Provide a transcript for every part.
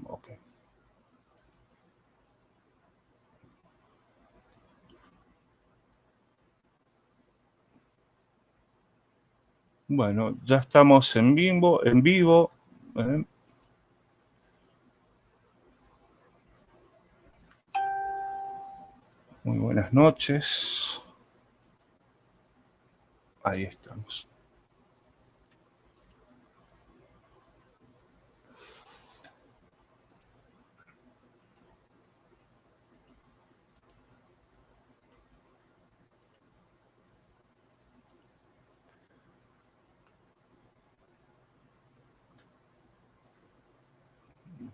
Ok. Bueno, ya estamos en vivo, ¿eh? Muy buenas noches. Ahí estamos.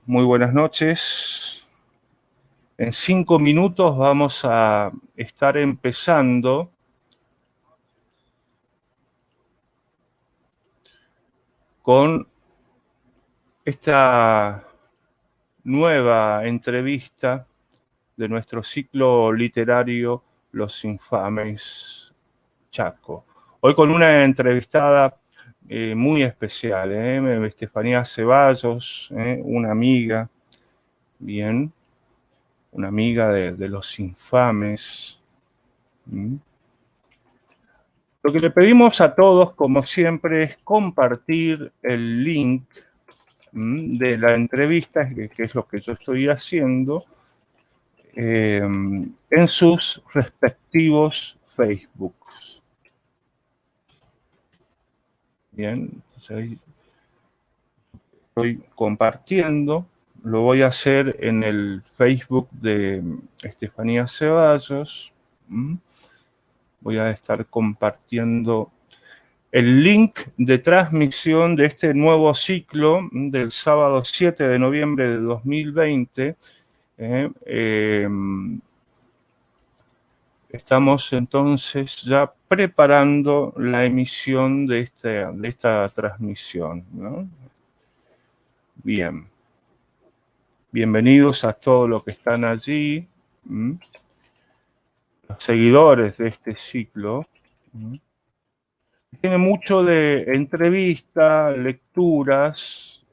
Muy buenas noches. En 5 minutos vamos a estar empezando con esta nueva entrevista de nuestro ciclo literario Los Infames Chaco. Hoy con una entrevistada muy especial, Estefanía Ceballos, una amiga, bien, una amiga de Los Infames. ¿Mm? Lo que le pedimos a todos, como siempre, es compartir el link de la entrevista, que es lo que yo estoy haciendo, en sus respectivos Facebooks. Bien, entonces ahí estoy compartiendo. Lo voy a hacer en el Facebook de Estefanía Ceballos. Voy a estar compartiendo el link de transmisión de este nuevo ciclo del sábado 7 de noviembre de 2020. Estamos entonces ya preparando la emisión de esta transmisión, ¿no? Bien. Bienvenidos a todos los que están allí, los seguidores de este ciclo. Tiene mucho de entrevista, lecturas,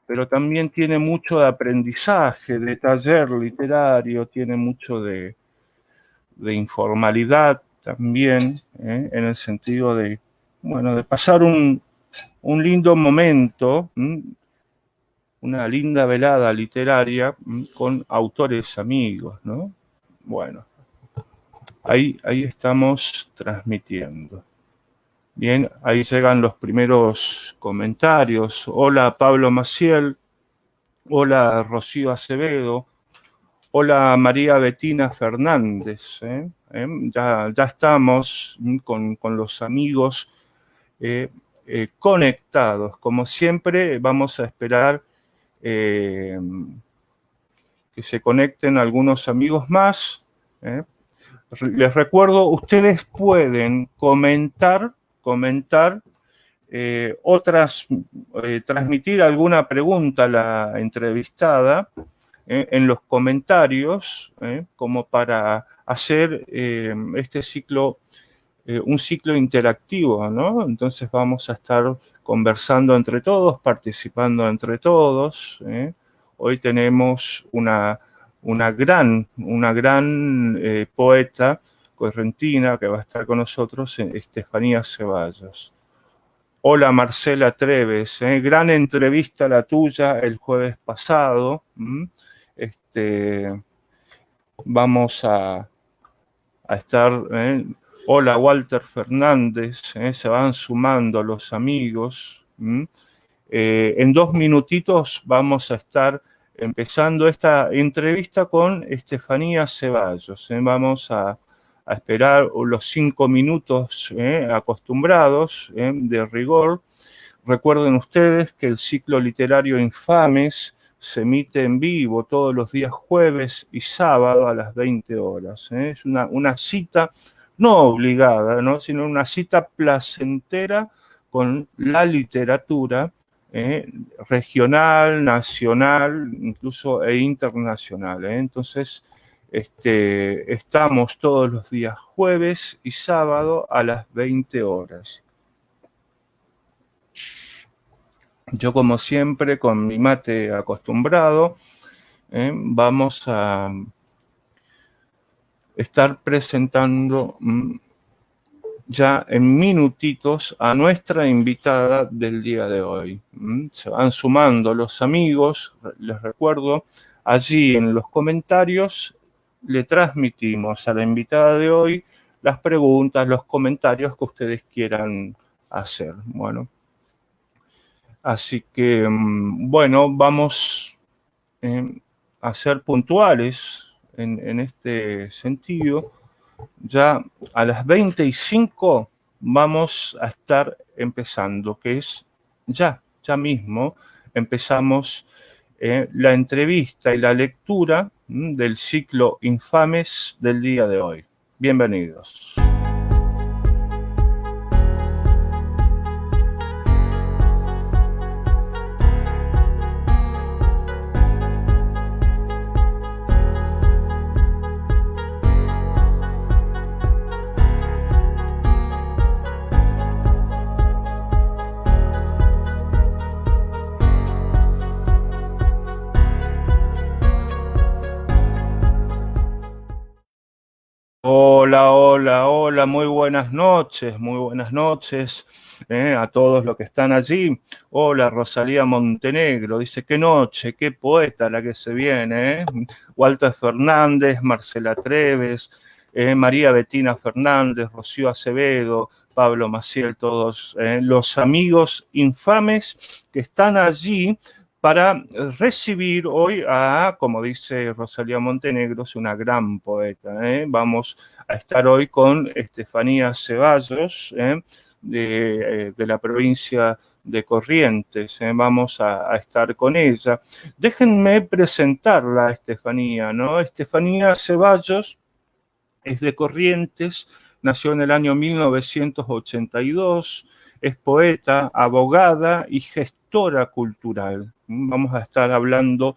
pero también tiene mucho de aprendizaje, de taller literario, tiene mucho de informalidad también, en el sentido de, bueno, de pasar un lindo momento, una linda velada literaria con autores amigos, ¿no? Bueno, ahí estamos transmitiendo. Bien, ahí llegan los primeros comentarios. Hola Pablo Maciel, hola Rocío Acevedo, hola María Betina Fernández. Ya estamos con los amigos conectados. Como siempre, vamos a esperar que se conecten algunos amigos más. Les recuerdo, ustedes pueden comentar transmitir alguna pregunta a la entrevistada en los comentarios, como para hacer este ciclo, un ciclo interactivo, ¿no? Entonces vamos a estar conversando entre todos, participando entre todos. Hoy tenemos una gran poeta correntina que va a estar con nosotros, Estefanía Ceballos. Hola Marcela Treves, gran entrevista la tuya el jueves pasado. Vamos a estar. Hola Walter Fernández, se van sumando los amigos. En 2 minutitos vamos a estar empezando esta entrevista con Estefanía Ceballos. Vamos a esperar los 5 minutos acostumbrados de rigor. Recuerden ustedes que el ciclo literario Infames se emite en vivo todos los días jueves y sábado a las 20 horas. Es una cita no obligada, ¿no? Sino una cita placentera con la literatura regional, nacional, incluso e internacional. Entonces, estamos todos los días jueves y sábado a las 20 horas. Yo, como siempre, con mi mate acostumbrado, vamos a estar presentando ya en minutitos a nuestra invitada del día de hoy. Se van sumando los amigos, les recuerdo, allí en los comentarios le transmitimos a la invitada de hoy las preguntas, los comentarios que ustedes quieran hacer. Bueno, así que, bueno, vamos a ser puntuales en este sentido. Ya a las 25 vamos a estar empezando, que es ya mismo, empezamos la entrevista y la lectura del ciclo Infames del día de hoy. Bienvenidos. Hola, hola, hola, muy buenas noches a todos los que están allí. Hola, Rosalía Montenegro, dice, qué noche, qué poeta la que se viene, Walter Fernández, Marcela Treves, María Betina Fernández, Rocío Acevedo, Pablo Maciel, todos los amigos infames que están allí para recibir hoy a, como dice Rosalía Montenegro, es una gran poeta. Vamos a estar hoy con Estefanía Ceballos, de la provincia de Corrientes. Vamos a estar con ella. Déjenme presentarla a Estefanía, ¿no? Estefanía Ceballos es de Corrientes, nació en el año 1982, es poeta, abogada y gestora cultural. Vamos a estar hablando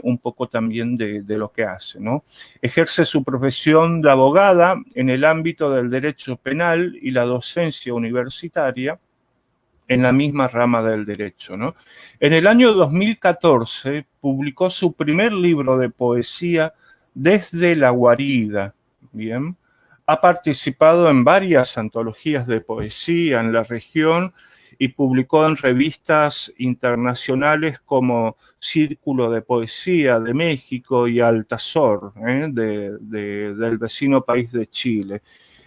un poco también de lo que hace, ¿no? Ejerce su profesión de abogada en el ámbito del derecho penal y la docencia universitaria en la misma rama del derecho, ¿no? En el año 2014 publicó su primer libro de poesía, Desde la guarida, ¿bien? Ha participado en varias antologías de poesía en la región y publicó en revistas internacionales como Círculo de Poesía de México y Altazor, del vecino país de Chile.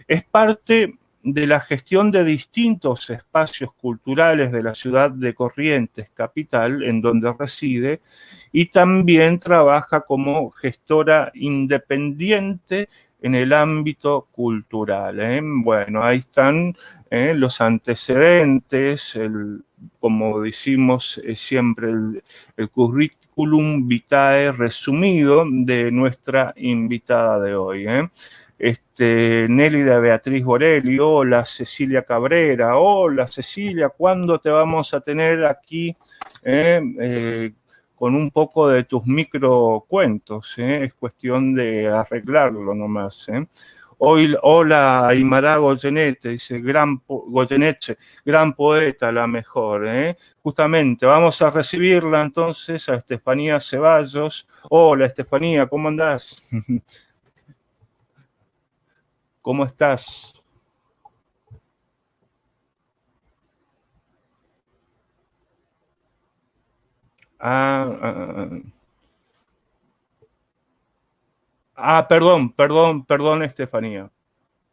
Es parte de la gestión de distintos espacios culturales de la ciudad de Corrientes, capital, en donde reside, y también trabaja como gestora independiente en el ámbito cultural. Bueno, ahí están los antecedentes, como decimos siempre, el currículum vitae resumido de nuestra invitada de hoy. Nélida Beatriz Borelli, hola Cecilia Cabrera, hola Cecilia, ¿cuándo te vamos a tener aquí con un poco de tus microcuentos? Es cuestión de arreglarlo nomás. Hoy, hola Aymara Goyeneche, dice, Goyeneche, gran poeta, la mejor. Justamente, vamos a recibirla entonces a Estefanía Ceballos. Hola Estefanía, ¿cómo andás? ¿Cómo estás? Perdón, Estefanía.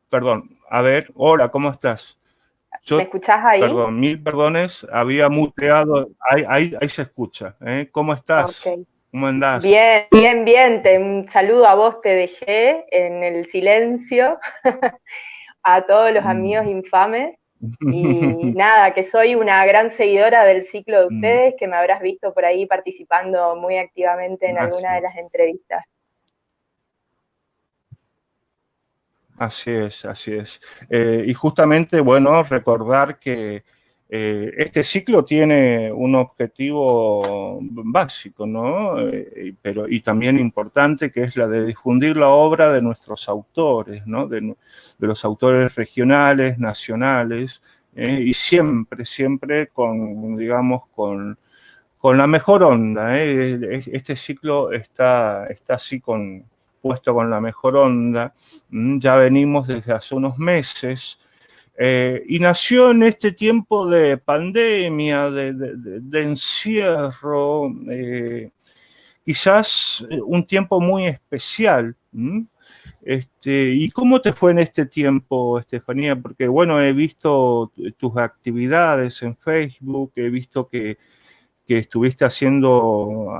Perdón. A ver, hola, ¿cómo estás? ¿Me escuchás ahí? Perdón, mil perdones, había muteado, ahí se escucha. ¿Cómo estás? Ok. ¿Cómo andás? Bien, bien, bien. Un saludo a vos, te dejé en el silencio, a todos los amigos infames. Y nada, que soy una gran seguidora del ciclo de ustedes, que me habrás visto por ahí participando muy activamente en alguna de las entrevistas. Así es, así es. Y justamente, bueno, recordar que este ciclo tiene un objetivo básico, ¿no? Y también importante, que es la de difundir la obra de nuestros autores, ¿no? De los autores regionales, nacionales, y siempre, siempre con, digamos, con la mejor onda. Este ciclo está así puesto con la mejor onda. Ya venimos desde hace unos meses. Y nació en este tiempo de pandemia, de encierro, quizás un tiempo muy especial. ¿Y cómo te fue en este tiempo, Estefanía? Porque, bueno, he visto tus actividades en Facebook, he visto que estuviste haciendo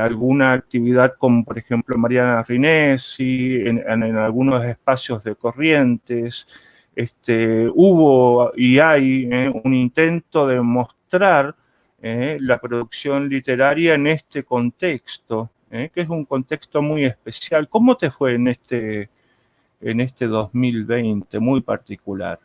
alguna actividad como, por ejemplo, Mariana Rinesi, en algunos espacios de Corrientes. Hubo y hay un intento de mostrar la producción literaria en este contexto, que es un contexto muy especial. ¿Cómo te fue en este 2020 muy particular?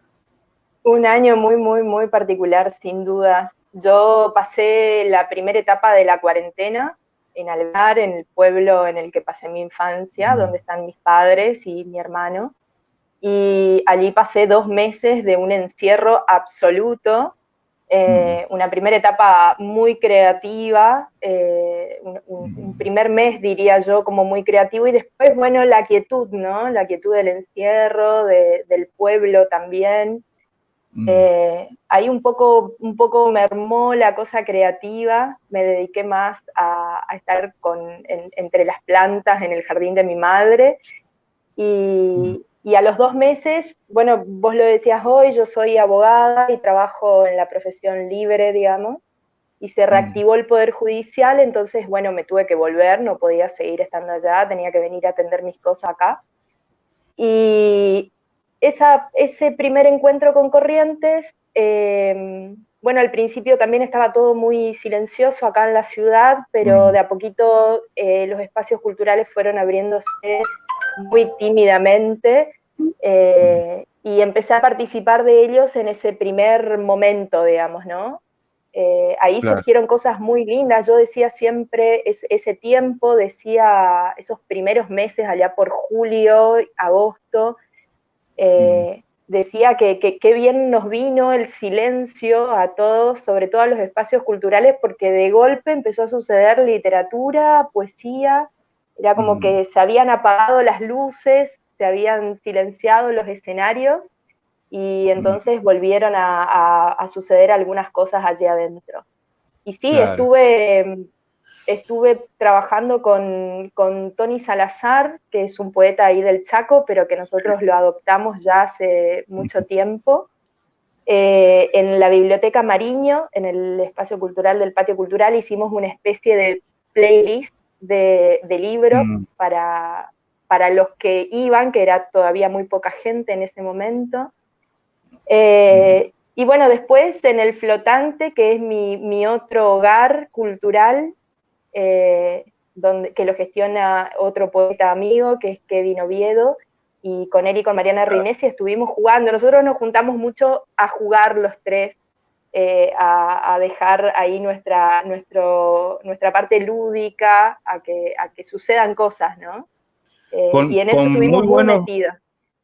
Un año muy, muy, muy particular, sin dudas. Yo pasé la primera etapa de la cuarentena en Alvear, en el pueblo en el que pasé mi infancia, donde están mis padres y mi hermano. Y allí pasé 2 meses de un encierro absoluto, una primera etapa muy creativa, un primer mes diría yo como muy creativo, y después, bueno, la quietud, ¿no? La quietud del encierro, del pueblo también. Ahí un poco mermó la cosa creativa, me dediqué más a estar entre las plantas en el jardín de mi madre, y a los 2 meses, bueno, vos lo decías hoy, yo soy abogada y trabajo en la profesión libre, digamos, y se reactivó el Poder Judicial, entonces, bueno, me tuve que volver, no podía seguir estando allá, tenía que venir a atender mis cosas acá. Y ese primer encuentro con Corrientes, bueno, al principio también estaba todo muy silencioso acá en la ciudad, pero de a poquito los espacios culturales fueron abriéndose muy tímidamente, y empecé a participar de ellos en ese primer momento, digamos, ¿no? Ahí Claro. surgieron cosas muy lindas. Yo decía siempre, ese tiempo, decía esos primeros meses, allá por julio, agosto, decía que bien nos vino el silencio a todos, sobre todo a los espacios culturales, porque de golpe empezó a suceder literatura, poesía, era como que se habían apagado las luces, se habían silenciado los escenarios, y entonces volvieron a suceder algunas cosas allí adentro. Y sí, Claro. estuve trabajando con Tony Salazar, que es un poeta ahí del Chaco, pero que nosotros lo adoptamos ya hace mucho tiempo, en la Biblioteca Mariño, en el espacio cultural del Patio Cultural, hicimos una especie de playlist de libros para los que iban, que era todavía muy poca gente en ese momento. Y bueno, después en El Flotante, que es mi otro hogar cultural, que lo gestiona otro poeta amigo, que es Kevin Oviedo, y con él y con Mariana Rinesi estuvimos jugando. Nosotros nos juntamos mucho a jugar los tres, a dejar ahí nuestra parte lúdica, a que sucedan cosas, ¿no? Y en eso Con estuvimos muy muy buenos, metidos.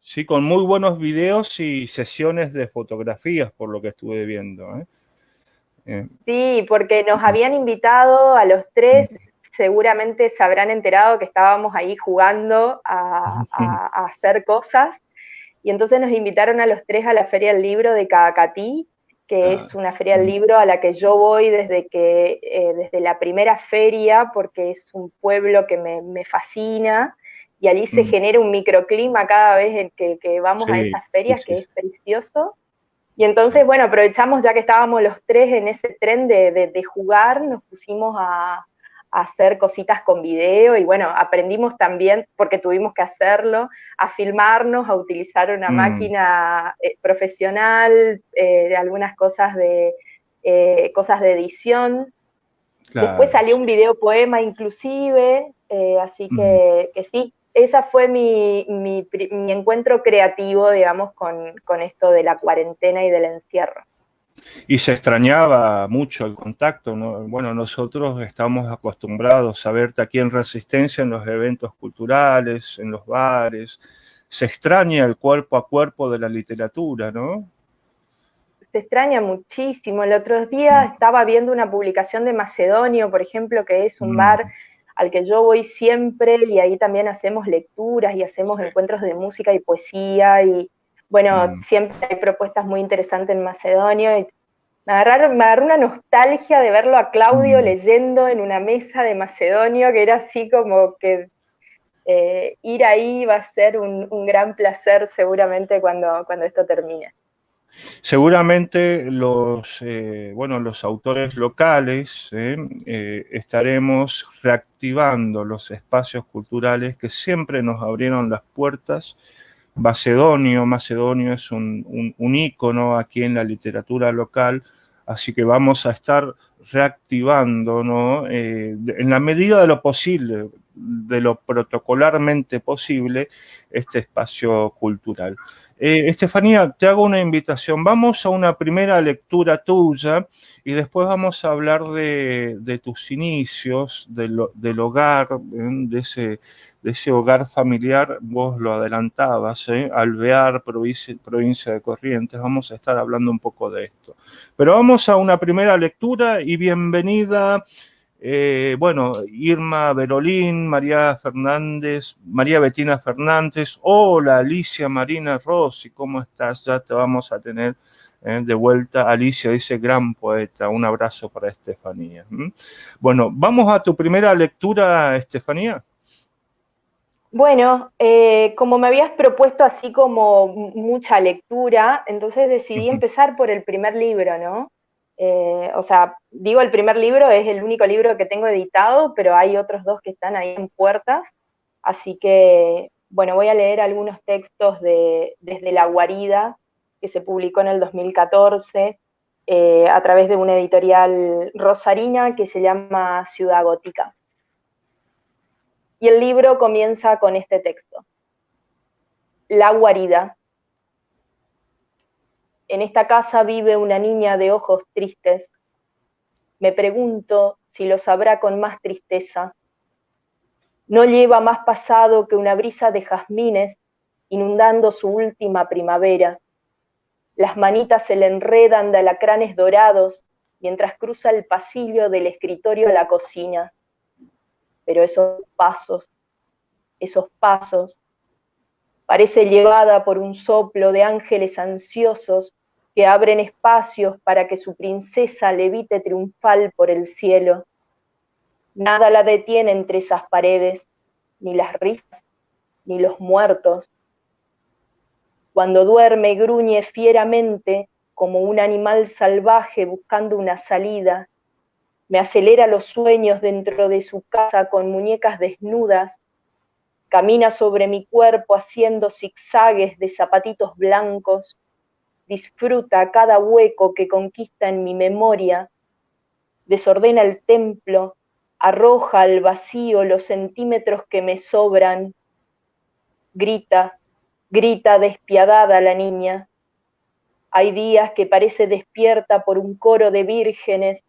sí, con muy buenos videos y sesiones de fotografías, por lo que estuve viendo. Sí, porque nos habían invitado a los tres, seguramente se habrán enterado que estábamos ahí jugando a hacer cosas, y entonces nos invitaron a los tres a la Feria del Libro de Caacatí, que es una feria del libro a la que yo voy desde la primera feria, porque es un pueblo que me fascina, y allí se genera un microclima cada vez en que vamos a Sí, esas ferias, sí, que es precioso. Y entonces, bueno, aprovechamos ya que estábamos los tres en ese tren de jugar, nos pusimos a hacer cositas con video, y bueno, aprendimos también, porque tuvimos que hacerlo, a filmarnos, a utilizar una máquina profesional, algunas cosas cosas de edición. Después claro. salió un video poema inclusive, así que sí, esa fue mi encuentro creativo, digamos, con esto de la cuarentena y del encierro. Y se extrañaba mucho el contacto, ¿no? Bueno, nosotros estamos acostumbrados a verte aquí en Resistencia, en los eventos culturales, en los bares. Se extraña el cuerpo a cuerpo de la literatura, ¿no? se extraña muchísimo. El otro día estaba viendo una publicación de Macedonio, por ejemplo, que es un bar al que yo voy siempre, y ahí también hacemos lecturas y hacemos encuentros de música y poesía, y bueno, siempre hay propuestas muy interesantes en Macedonio, y me agarró una nostalgia de verlo a Claudio leyendo en una mesa de Macedonio, que era así como que ir ahí va a ser un gran placer seguramente cuando esto termine. Seguramente los autores locales estaremos reactivando los espacios culturales que siempre nos abrieron las puertas. Macedonio es un ícono aquí en la literatura local, así que vamos a estar reactivando, ¿no? En la medida de lo posible, de lo protocolarmente posible, este espacio cultural. Estefanía, te hago una invitación. Vamos a una primera lectura tuya y después vamos a hablar de tus inicios, del hogar, de ese hogar familiar. Vos lo adelantabas, Alvear, provincia de Corrientes. Vamos a estar hablando un poco de esto. Pero vamos a una primera lectura y bienvenida. Irma Berolín, María Bettina Fernández, hola Alicia Marina Rossi, ¿cómo estás? Ya te vamos a tener de vuelta. Alicia dice, gran poeta, un abrazo para Estefanía. Bueno, vamos a tu primera lectura, Estefanía. Bueno, como me habías propuesto así como mucha lectura, entonces decidí empezar por el primer libro, ¿no? Digo el primer libro, es el único libro que tengo editado, pero hay otros dos que están ahí en puertas, así que, bueno, voy a leer algunos textos desde La Guarida, que se publicó en el 2014, a través de una editorial rosarina que se llama Ciudad Gótica. Y el libro comienza con este texto. La Guarida. En esta casa vive una niña de ojos tristes. Me pregunto si lo sabrá con más tristeza. No lleva más pasado que una brisa de jazmines inundando su última primavera. Las manitas se le enredan de alacranes dorados mientras cruza el pasillo del escritorio a la cocina. Pero esos pasos, parece llevada por un soplo de ángeles ansiosos que abren espacios para que su princesa levite triunfal por el cielo. Nada la detiene entre esas paredes, ni las risas, ni los muertos. Cuando duerme gruñe fieramente como un animal salvaje buscando una salida. Me acelera los sueños dentro de su casa con muñecas desnudas. Camina sobre mi cuerpo haciendo zigzagues de zapatitos blancos. Disfruta cada hueco que conquista en mi memoria. Desordena el templo, arroja al vacío los centímetros que me sobran. Grita despiadada la niña. Hay días que parece despierta por un coro de vírgenes.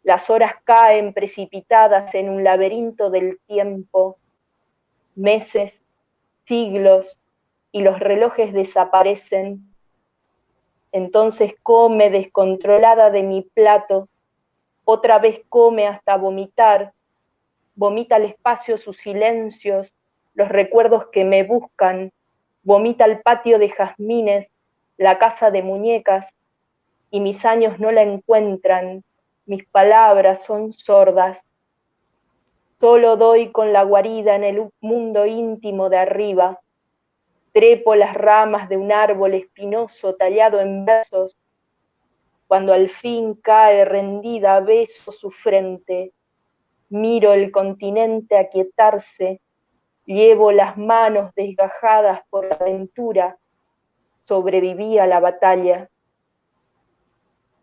Las horas caen precipitadas en un laberinto del tiempo. Meses, siglos, y los relojes desaparecen. Entonces come descontrolada de mi plato, otra vez come hasta vomitar, vomita al espacio sus silencios, los recuerdos que me buscan, vomita al patio de jazmines, la casa de muñecas, y mis años no la encuentran, mis palabras son sordas. Solo doy con la guarida en el mundo íntimo de arriba. Trepo las ramas de un árbol espinoso tallado en versos. Cuando al fin cae rendida, beso su frente. Miro el continente aquietarse. Llevo las manos desgajadas por la aventura. Sobreviví a la batalla.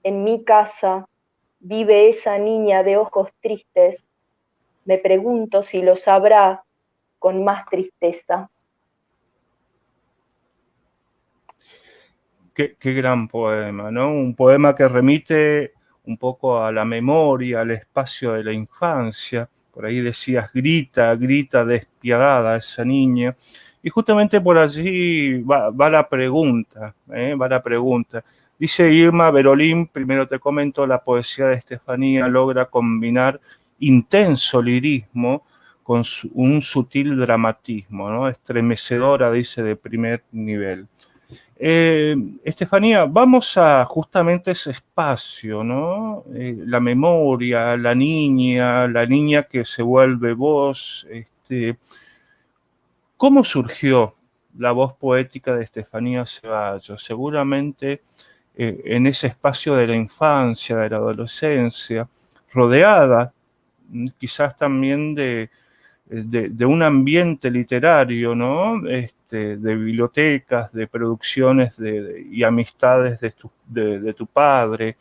En mi casa vive esa niña de ojos tristes. Me pregunto si lo sabrá con más tristeza. Qué gran poema, ¿no? Un poema que remite un poco a la memoria, al espacio de la infancia. Por ahí decías, grita despiadada esa niña. Y justamente por allí va la pregunta, va la pregunta. Dice Irma Berolín, primero te comento, la poesía de Estefanía logra combinar intenso lirismo con un sutil dramatismo, ¿no? Estremecedora, dice, de primer nivel. Estefanía, vamos a justamente ese espacio, ¿no? La memoria, la niña que se vuelve voz. ¿Cómo surgió la voz poética de Estefanía Ceballos? Seguramente en ese espacio de la infancia, de la adolescencia, rodeada quizás también de un ambiente literario, ¿no? De bibliotecas, de producciones y amistades de tu padre.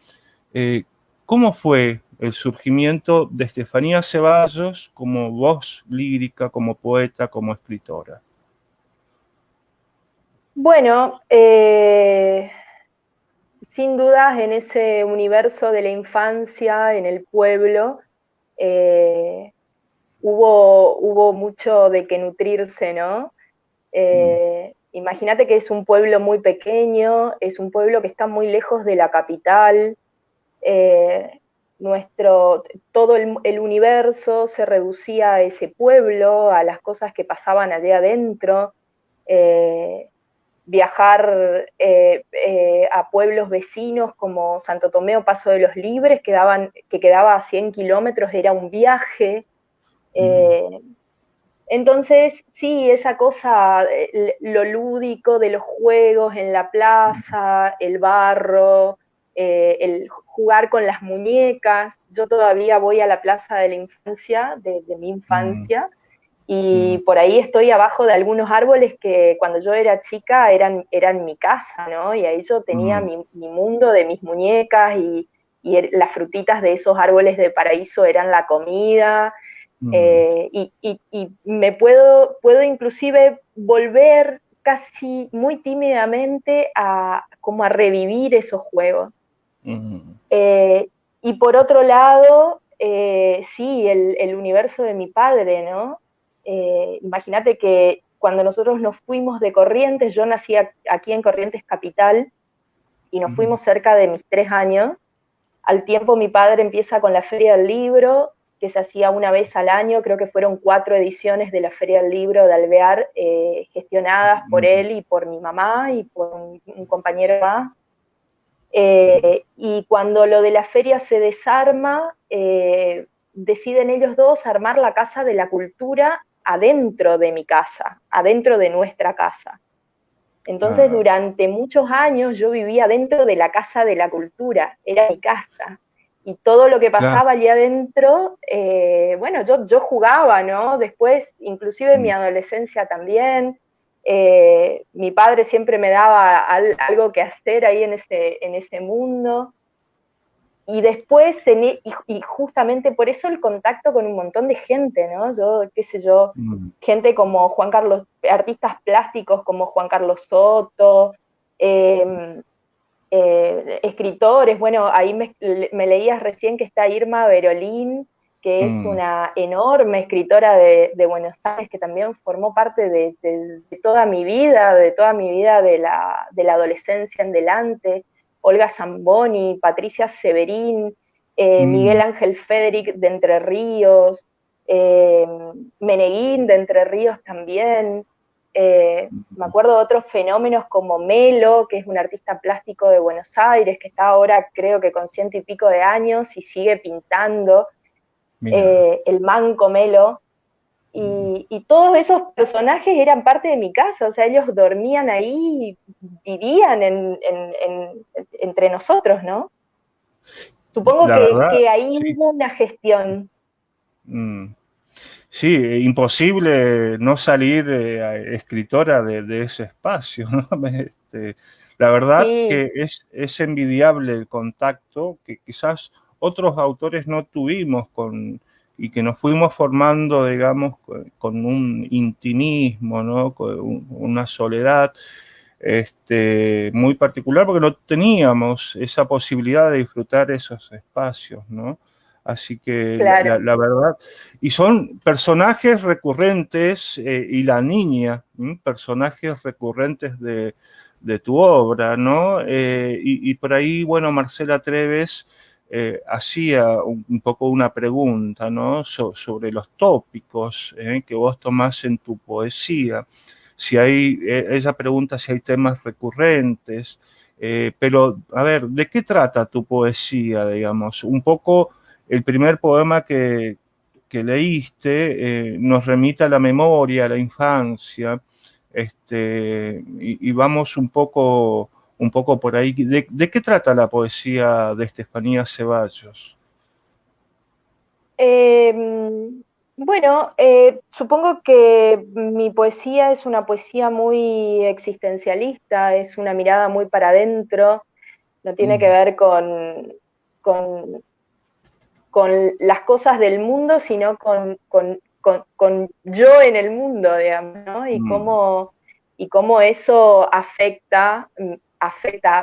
Eh, ¿Cómo fue el surgimiento de Estefanía Ceballos como voz lírica, como poeta, como escritora? Bueno, sin dudas en ese universo de la infancia, en el pueblo, hubo mucho de qué nutrirse, ¿no? Imagínate que es un pueblo muy pequeño, es un pueblo que está muy lejos de la capital, eh, todo el universo se reducía a ese pueblo, a las cosas que pasaban allí adentro, viajar a pueblos vecinos como Santo Tomé o Paso de los Libres, que quedaba a 100 kilómetros, era un viaje. Entonces, sí, esa cosa, lo lúdico de los juegos en la plaza, el barro, el jugar con las muñecas. Yo todavía voy a la plaza de la infancia, de mi infancia, y por ahí estoy abajo de algunos árboles que cuando yo era chica eran mi casa, ¿no? Y ahí yo tenía mi mundo de mis muñecas y las frutitas de esos árboles de paraíso eran la comida. Y me puedo inclusive volver casi muy tímidamente como a revivir esos juegos. Y por otro lado, sí, el universo de mi padre, ¿no? Imagínate que cuando nosotros nos fuimos de Corrientes, yo nací aquí en Corrientes Capital, y nos fuimos cerca de mis 3 años. Al tiempo mi padre empieza con la Feria del Libro, que se hacía una vez al año, creo que fueron 4 ediciones de la Feria del Libro de Alvear, gestionadas por él y por mi mamá y por un compañero más. Y cuando lo de la feria se desarma, deciden ellos dos armar la Casa de la Cultura adentro de mi casa, adentro de nuestra casa. Entonces, durante muchos años yo vivía dentro de la Casa de la Cultura, era mi casa. Y todo lo que pasaba allí adentro, bueno, yo jugaba, ¿no? Después, inclusive en mi adolescencia también, mi padre siempre me daba algo que hacer ahí en ese mundo. Y después, y justamente por eso el contacto con un montón de gente, ¿no? Yo, qué sé yo, gente como Juan Carlos, artistas plásticos como Juan Carlos Soto, escritores, bueno, ahí me leías recién que está Irma Berolín, que es una enorme escritora de Buenos Aires, que también formó parte de toda mi vida, de la adolescencia en delante. Olga Zamboni, Patricia Severín, Miguel Ángel Federic de Entre Ríos, Meneguín de Entre Ríos también. Me acuerdo de otros fenómenos como Melo, que es un artista plástico de Buenos Aires, que está ahora creo que con 100 y pico de años y sigue pintando, el manco Melo. Y todos esos personajes eran parte de mi casa, o sea, ellos dormían ahí, vivían entre nosotros, ¿no? Supongo que ahí sí. hubo una gestión. Sí, imposible no salir escritora de ese espacio, ¿no? La verdad Sí, que es envidiable el contacto que quizás otros autores no tuvimos y que nos fuimos formando, digamos, con un intimismo, ¿no? Con una soledad muy particular porque no teníamos esa posibilidad de disfrutar esos espacios, ¿no? Así que claro. la verdad, y son personajes recurrentes y la niña, personajes recurrentes de tu obra, ¿no? Y por ahí, bueno, Marcela Treves hacía un poco una pregunta, ¿no? Sobre los tópicos que vos tomás en tu poesía. Si hay, ella pregunta si hay temas recurrentes, pero, a ver, ¿de qué trata tu poesía, digamos? Un poco el primer poema que leíste nos remite a la memoria, a la infancia, y vamos un poco por ahí. ¿De qué trata la poesía de Estefanía Ceballos? Bueno, supongo que mi poesía es una poesía muy existencialista, es una mirada muy para adentro, no tiene que ver con, con las cosas del mundo, sino con yo en el mundo, digamos, ¿no? Y cómo eso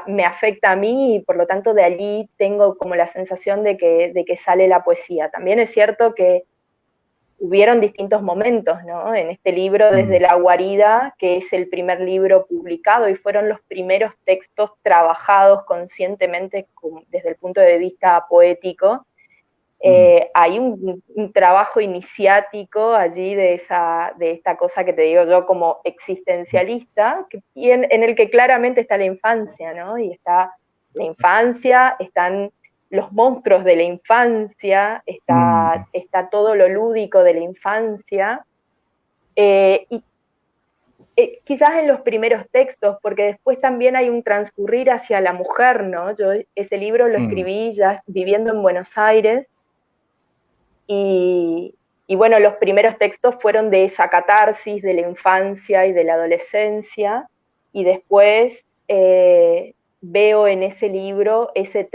me afecta a mí y por lo tanto de allí tengo como la sensación de que sale la poesía. También es cierto que hubieron distintos momentos, ¿no? En este libro, desde La Guarida, que es el primer libro publicado y fueron los primeros textos trabajados conscientemente desde el punto de vista poético. Hay un trabajo iniciático allí de esta cosa que te digo yo como existencialista, en el que claramente está la infancia, ¿no? Y está la infancia, están los monstruos de la infancia, está todo lo lúdico de la infancia, y quizás en los primeros textos, porque después también hay un transcurrir hacia la mujer, ¿no? Yo ese libro lo escribí ya viviendo en Buenos Aires, y bueno, los primeros textos fueron de esa catarsis de la infancia y de la adolescencia, y después veo en ese libro ese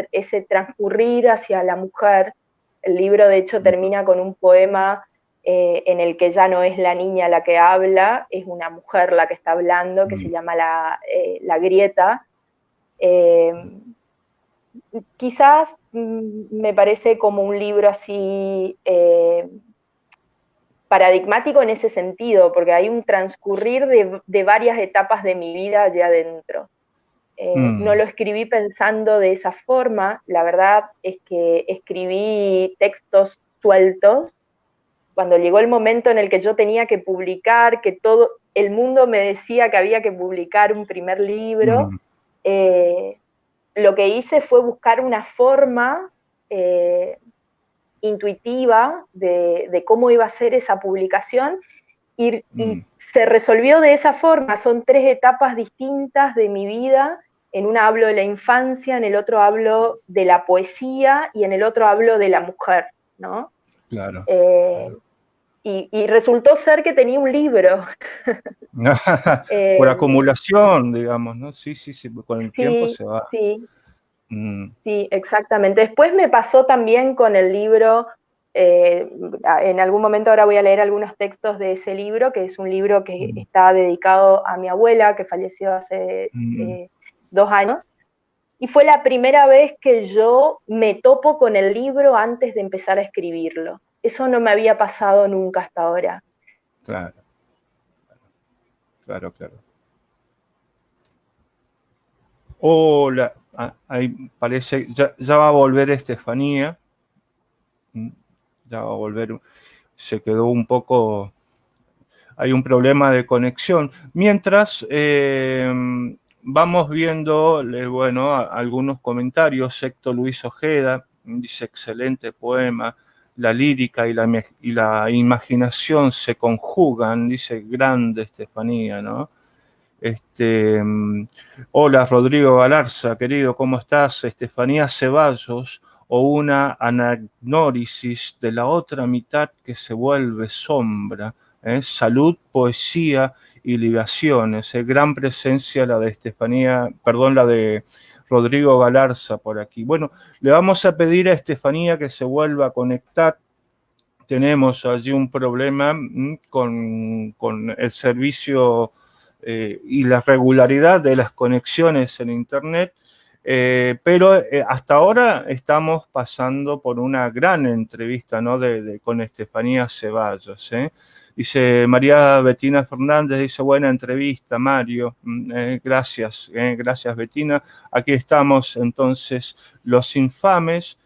transcurrir hacia la mujer. El libro, de hecho, termina con un poema en el que ya no es la niña la que habla, es una mujer la que está hablando, que se llama La Grieta. Quizás me parece como un libro así paradigmático en ese sentido, porque hay un transcurrir de varias etapas de mi vida allá adentro. No lo escribí pensando de esa forma, la verdad es que escribí textos sueltos. Cuando llegó el momento en el que yo tenía que publicar, que todo el mundo me decía que había que publicar un primer libro, lo que hice fue buscar una forma intuitiva de cómo iba a ser esa publicación y se resolvió de esa forma. Son 3 etapas distintas de mi vida. En una hablo de la infancia, en el otro hablo de la poesía y en el otro hablo de la mujer, ¿no? Claro. Y resultó ser que tenía un libro. Por acumulación, digamos, ¿no? Sí, con el tiempo Sí, se va. sí. Sí, exactamente. Después me pasó también con el libro, en algún momento ahora voy a leer algunos textos de ese libro, que es un libro que está dedicado a mi abuela, que falleció hace 2 años, y fue la primera vez que yo me topo con el libro antes de empezar a escribirlo. Eso no me había pasado nunca hasta ahora. Claro. Hola, ahí parece, ya va a volver Estefanía. Ya va a volver, se quedó un poco, hay un problema de conexión. Mientras vamos viendo, bueno, algunos comentarios. Héctor Luis Ojeda dice: excelente poema, la lírica y la imaginación se conjugan, dice, grande Estefanía, ¿no? Hola Rodrigo Galarza, querido, ¿cómo estás? Estefanía Ceballos, o una anagnórisis de la otra mitad que se vuelve sombra, salud, poesía y libaciones, gran presencia la de Estefanía, perdón, la de Rodrigo Galarza por aquí. Bueno, le vamos a pedir a Estefanía que se vuelva a conectar. Tenemos allí un problema con el servicio y la regularidad de las conexiones en Internet. Pero hasta ahora estamos pasando por una gran entrevista, ¿no? Con Estefanía Ceballos, ¿eh? Dice María Bettina Fernández, dice, buena entrevista, Mario. Gracias, gracias, Bettina. Aquí estamos, entonces, los infames.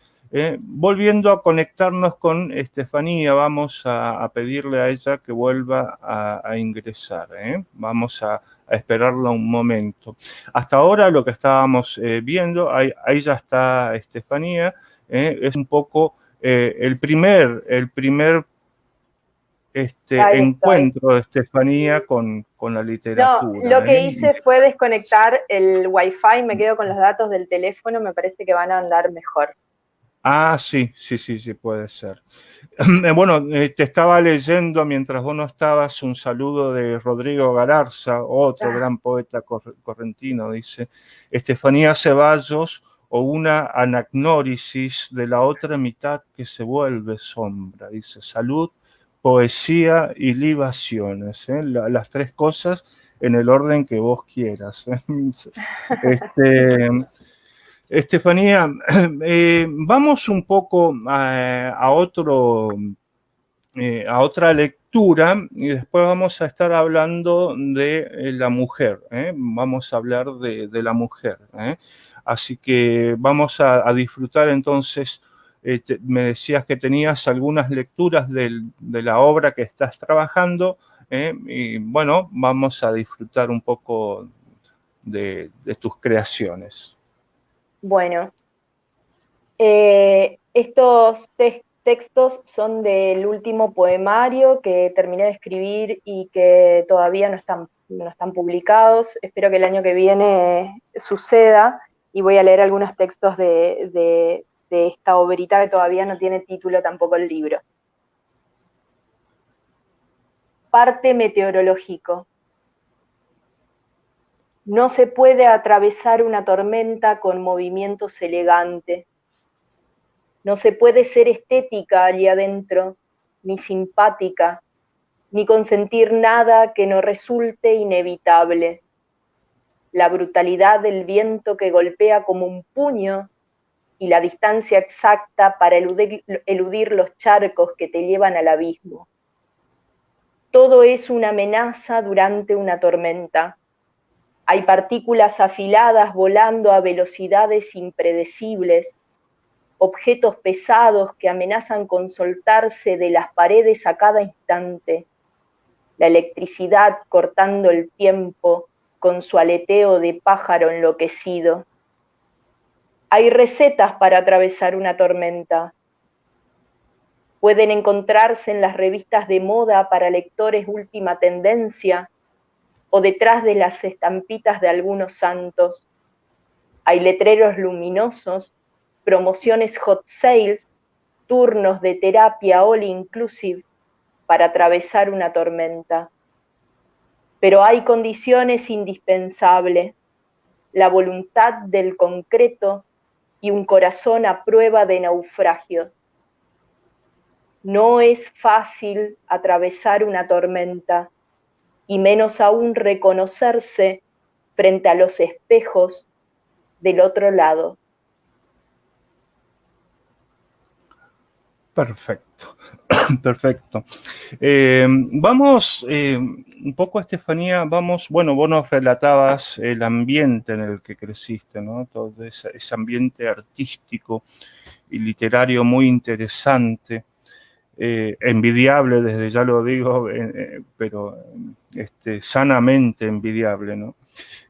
Volviendo a conectarnos con Estefanía, vamos a pedirle a ella que vuelva a ingresar. Vamos a esperarla un momento. Hasta ahora lo que estábamos viendo, ahí ya está Estefanía, es un poco el primer encuentro de Estefanía con la literatura. No, lo que hice fue desconectar el Wi-Fi, me quedo con los datos del teléfono, me parece que van a andar mejor. Ah, sí, puede ser. Bueno, te estaba leyendo mientras vos no estabas un saludo de Rodrigo Galarza, otro gran poeta correntino, dice, Estefanía Ceballos o una anagnórisis de la otra mitad que se vuelve sombra, dice, salud, poesía y libaciones, las tres cosas en el orden que vos quieras. Estefanía, vamos un poco a otra lectura y después vamos a estar hablando de la mujer, vamos a hablar de la mujer. Así que vamos a disfrutar entonces, me decías que tenías algunas lecturas de la obra que estás trabajando, y bueno, vamos a disfrutar un poco de tus creaciones. Bueno, estos textos son del último poemario que terminé de escribir y que todavía no están publicados. Espero que el año que viene suceda y voy a leer algunos textos de esta obrita que todavía no tiene título tampoco el libro. Parte meteorológico. No se puede atravesar una tormenta con movimientos elegantes. No se puede ser estética allí adentro, ni simpática, ni consentir nada que no resulte inevitable. La brutalidad del viento que golpea como un puño y la distancia exacta para eludir los charcos que te llevan al abismo. Todo es una amenaza durante una tormenta. Hay partículas afiladas volando a velocidades impredecibles, objetos pesados que amenazan con soltarse de las paredes a cada instante, la electricidad cortando el tiempo con su aleteo de pájaro enloquecido. Hay recetas para atravesar una tormenta. Pueden encontrarse en las revistas de moda para lectores última tendencia o detrás de las estampitas de algunos santos. Hay letreros luminosos, promociones hot sales, turnos de terapia all inclusive para atravesar una tormenta. Pero hay condiciones indispensables, la voluntad del concreto y un corazón a prueba de naufragio. No es fácil atravesar una tormenta y menos aún reconocerse frente a los espejos del otro lado. Perfecto, perfecto. Vamos un poco, Estefanía, bueno, vos nos relatabas el ambiente en el que creciste, ¿no? Todo ese ambiente artístico y literario muy interesante, envidiable, desde ya lo digo, pero sanamente envidiable, ¿no?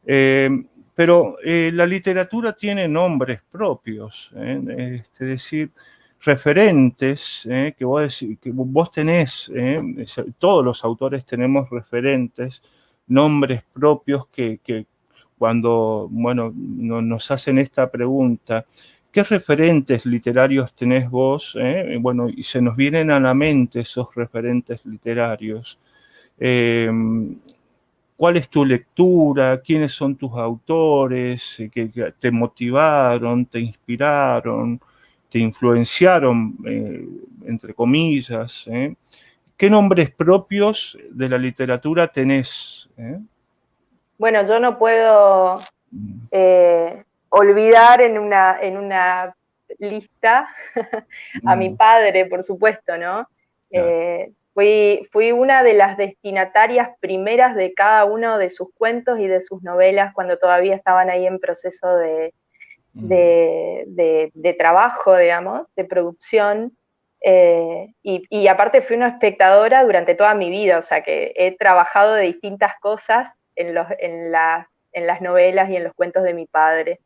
Pero la literatura tiene nombres propios, es decir, referentes, que vos tenés, todos los autores tenemos referentes, nombres propios que cuando, bueno, nos hacen esta pregunta, ¿qué referentes literarios tenés vos? Bueno, y se nos vienen a la mente esos referentes literarios. ¿Cuál es tu lectura? ¿Quiénes son tus autores que te motivaron, te inspiraron, te influenciaron, entre comillas? ¿Qué nombres propios de la literatura tenés? Bueno, yo no puedo olvidar en una lista a mi padre, por supuesto, ¿no? Fui una de las destinatarias primeras de cada uno de sus cuentos y de sus novelas cuando todavía estaban ahí en proceso de trabajo, digamos, de producción. Y aparte fui una espectadora durante toda mi vida, o sea que he trabajado de distintas cosas en las novelas y en los cuentos de mi padre.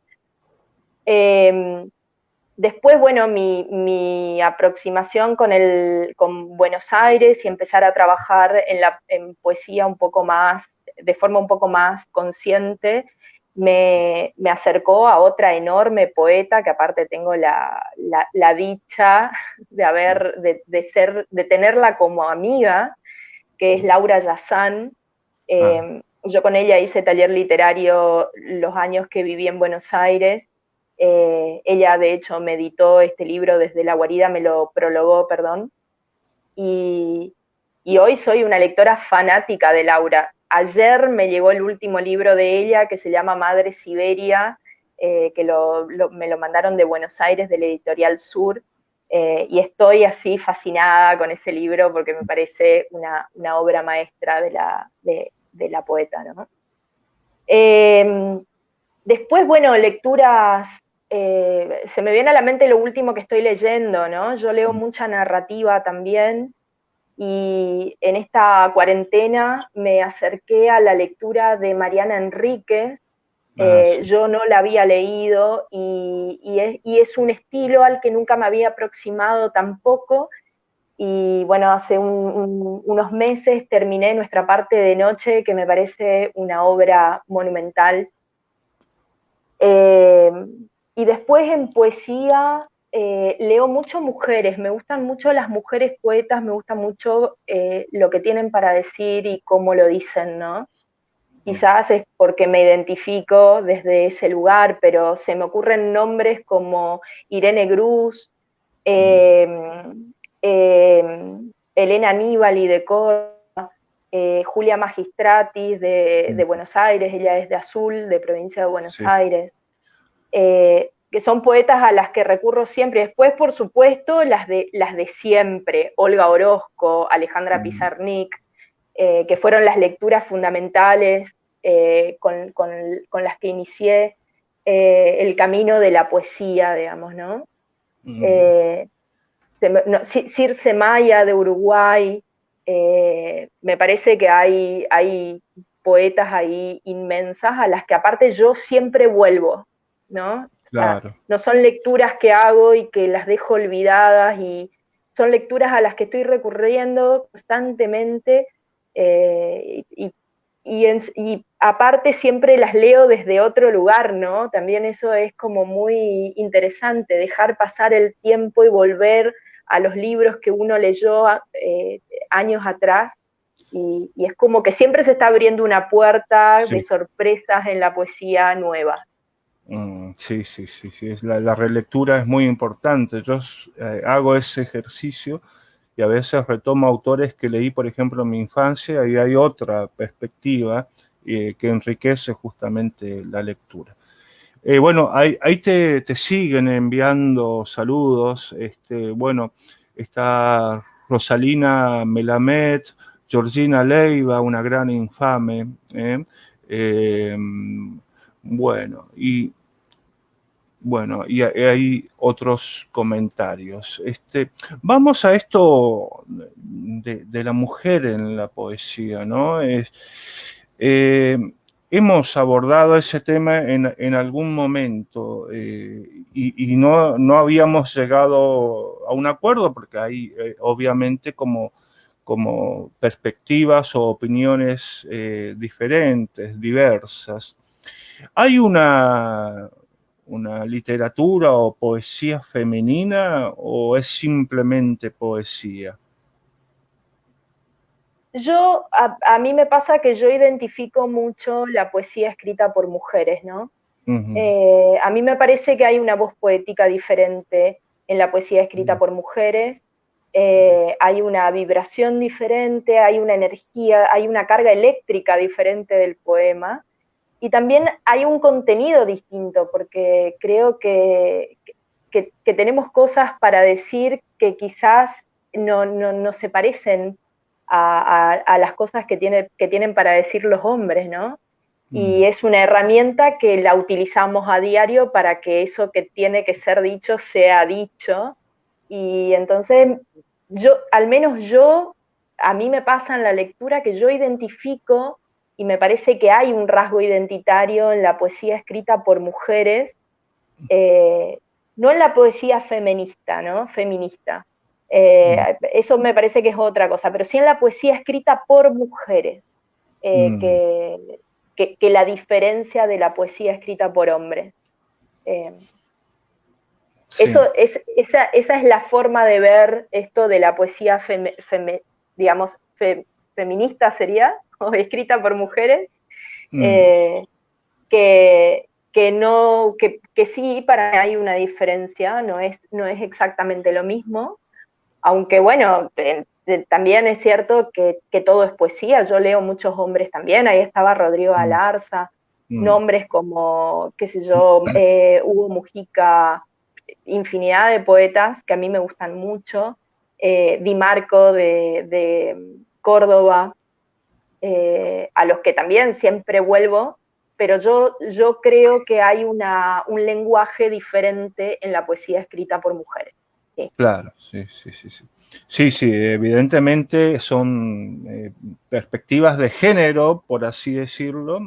Después, bueno, mi aproximación con Buenos Aires y empezar a trabajar en poesía un poco más, de forma un poco más consciente, me acercó a otra enorme poeta, que aparte tengo la dicha de tenerla como amiga, que es Laura Yazán. Yo con ella hice taller literario los años que viví en Buenos Aires. Ella, de hecho, me editó este libro desde la guarida, me lo prologó, perdón. Y hoy soy una lectora fanática de Laura. Ayer me llegó el último libro de ella, que se llama Madre Siberia, que me lo mandaron de Buenos Aires, de la Editorial Sur, y estoy así fascinada con ese libro porque me parece una obra maestra de la poeta, ¿no? Después, bueno, lecturas, se me viene a la mente lo último que estoy leyendo, ¿no? Yo leo mucha narrativa también, y en esta cuarentena me acerqué a la lectura de Mariana Enríquez. Sí. Yo no la había leído y es un estilo al que nunca me había aproximado tampoco. Y bueno, hace unos meses terminé Nuestra parte de noche, que me parece una obra monumental. Y después en poesía leo mucho mujeres, me gustan mucho las mujeres poetas, me gusta mucho lo que tienen para decir y cómo lo dicen, ¿no? Quizás es porque me identifico desde ese lugar, pero se me ocurren nombres como Irene Grus, Elena Aníbali de Córdoba, Julia Magistratis de Buenos Aires, ella es de Azul, de provincia de Buenos Aires, que son poetas a las que recurro siempre. Después, por supuesto, las de siempre, Olga Orozco, Alejandra Pizarnik, que fueron las lecturas fundamentales con las que inicié el camino de la poesía, digamos, ¿no? Circe Maya de Uruguay, me parece que hay poetas ahí inmensas a las que aparte yo siempre vuelvo, ¿no? Claro. O sea, no son lecturas que hago y que las dejo olvidadas, y son lecturas a las que estoy recurriendo constantemente, y aparte siempre las leo desde otro lugar, ¿no? También eso es como muy interesante, dejar pasar el tiempo y volver a los libros que uno leyó años atrás, y es como que siempre se está abriendo una puerta de sorpresas en la poesía nueva. Sí. La relectura es muy importante. Yo hago ese ejercicio y a veces retomo autores que leí, por ejemplo, en mi infancia, y hay otra perspectiva que enriquece justamente la lectura. Bueno, ahí te siguen enviando saludos. Bueno, está Rosalina Melamed, Georgina Leiva, una gran infame. Bueno, y hay otros comentarios. Vamos a esto de la mujer en la poesía, ¿no? Hemos abordado ese tema en algún momento y no habíamos llegado a un acuerdo porque hay obviamente como perspectivas o opiniones diferentes, diversas. ¿Hay una literatura o poesía femenina o es simplemente poesía? A mí me pasa que yo identifico mucho la poesía escrita por mujeres, ¿no? A mí me parece que hay una voz poética diferente en la poesía escrita por mujeres, hay una vibración diferente, hay una energía, hay una carga eléctrica diferente del poema, y también hay un contenido distinto, porque creo que tenemos cosas para decir que quizás no se parecen a las cosas que tienen para decir los hombres, ¿no? Y es una herramienta que la utilizamos a diario para que eso que tiene que ser dicho sea dicho. Y entonces, al menos a mí me pasa en la lectura que yo identifico, y me parece que hay un rasgo identitario en la poesía escrita por mujeres, eh, no en la poesía feminista, ¿no? Feminista. Eso me parece que es otra cosa, pero sí en la poesía escrita por mujeres, que la diferencia de la poesía escrita por hombres. Sí. Esa es la forma de ver esto de la poesía, digamos, feminista sería, o escrita por mujeres, que sí, para mí hay una diferencia, no es exactamente lo mismo, aunque bueno, también es cierto que todo es poesía, yo leo muchos hombres también, ahí estaba Rodrigo Galarza, nombres como, qué sé yo, Hugo Mujica, infinidad de poetas que a mí me gustan mucho, Di Marco de Córdoba, a los que también siempre vuelvo, pero yo creo que hay un lenguaje diferente en la poesía escrita por mujeres. Sí. Claro, sí, sí, sí, sí. Sí, sí, evidentemente son perspectivas de género, por así decirlo,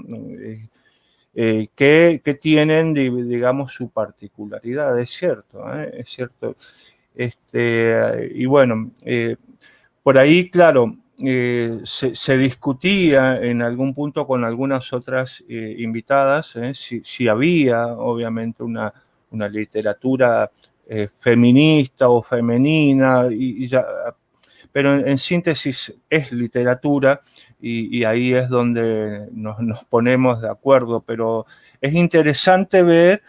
que tienen, digamos, su particularidad, es cierto, es cierto. Y bueno, por ahí, claro, se discutía en algún punto con algunas otras invitadas si había, obviamente, una literatura feminista o femenina, pero en síntesis es literatura y ahí es donde nos ponemos de acuerdo, pero es interesante ver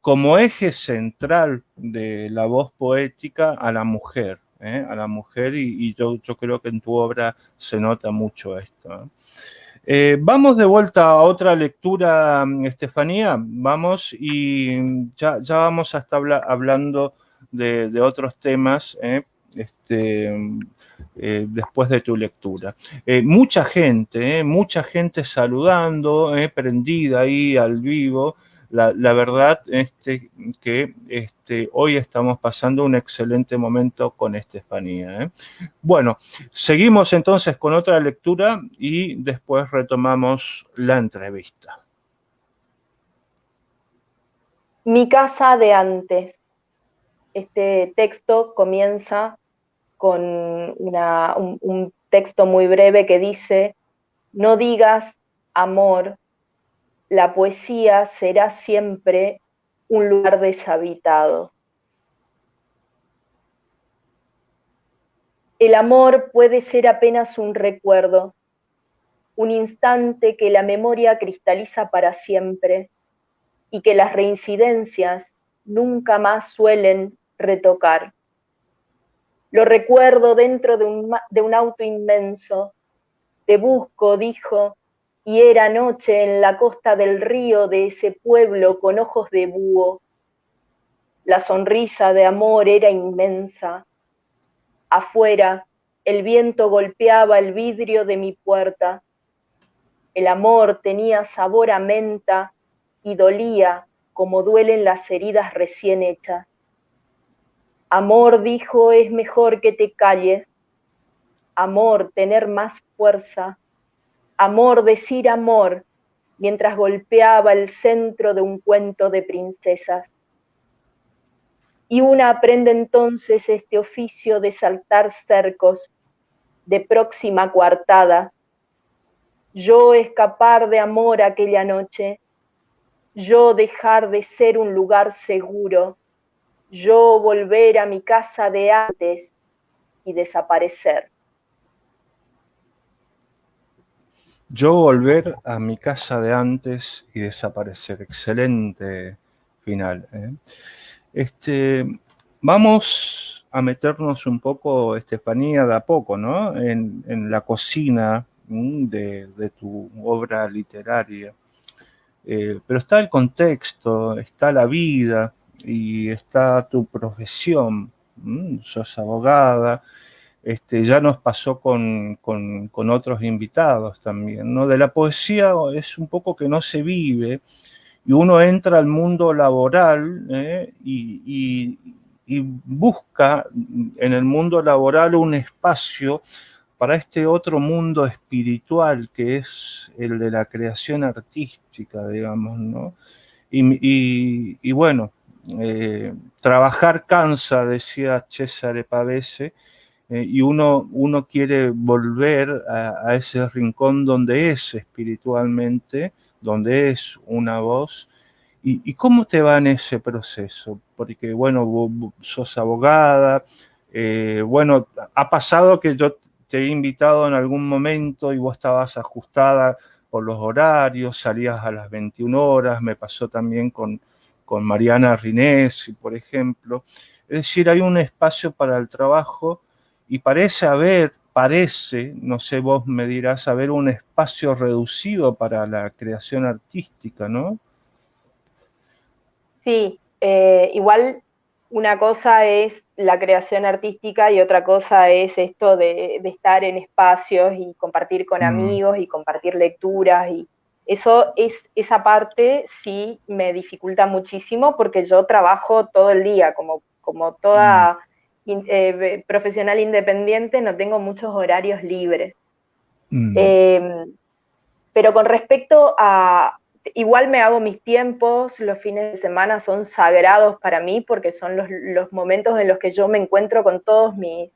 como eje central de la voz poética a la mujer, y yo creo que en tu obra se nota mucho esto. Vamos de vuelta a otra lectura, Estefanía, vamos y ya vamos a estar hablando de otros temas, después de tu lectura. Mucha gente saludando, prendida ahí al vivo. La verdad que hoy estamos pasando un excelente momento con Estefanía. Bueno, seguimos entonces con otra lectura y después retomamos la entrevista. Mi casa de antes. Este texto comienza con un texto muy breve que dice: no digas amor, la poesía será siempre un lugar deshabitado. El amor puede ser apenas un recuerdo, un instante que la memoria cristaliza para siempre y que las reincidencias nunca más suelen retocar. Lo recuerdo dentro de un auto inmenso. Te busco, dijo, y era noche en la costa del río de ese pueblo con ojos de búho. La sonrisa de amor era inmensa. Afuera, el viento golpeaba el vidrio de mi puerta. El amor tenía sabor a menta y dolía como duelen las heridas recién hechas. Amor, dijo, es mejor que te calles. Amor, tener más fuerza. Amor, decir amor, mientras golpeaba el centro de un cuento de princesas. Y una aprende entonces este oficio de saltar cercos, de próxima coartada. Yo escapar de amor aquella noche, yo dejar de ser un lugar seguro, yo volver a mi casa de antes y desaparecer. Yo volver a mi casa de antes y desaparecer. Excelente final. Vamos a meternos un poco, Estefanía, de a poco, ¿no? En la cocina de tu obra literaria. pero está el contexto, está la vida y está tu profesión. Sos abogada, ya nos pasó con otros invitados también, ¿no? De la poesía es un poco que no se vive y uno entra al mundo laboral y busca en el mundo laboral un espacio para este otro mundo espiritual que es el de la creación artística, digamos, ¿no? Y bueno, trabajar cansa, decía Cesare Pavese, y uno quiere volver a ese rincón donde es espiritualmente, donde es una voz. ¿Y cómo te va en ese proceso? Porque, bueno, vos sos abogada, bueno, ha pasado que yo te he invitado en algún momento y vos estabas ajustada por los horarios, salías a las 21 horas, me pasó también con Mariana Rinesi, por ejemplo. Es decir, hay un espacio para el trabajo y parece, no sé, vos me dirás, haber un espacio reducido para la creación artística, ¿no? Sí, igual una cosa es la creación artística y otra cosa es esto de estar en espacios y compartir con amigos y compartir lecturas y esa parte sí me dificulta muchísimo porque yo trabajo todo el día, como toda profesional independiente, no tengo muchos horarios libres. Pero con respecto a, igual me hago mis tiempos, los fines de semana son sagrados para mí porque son los momentos en los que yo me encuentro con todos mis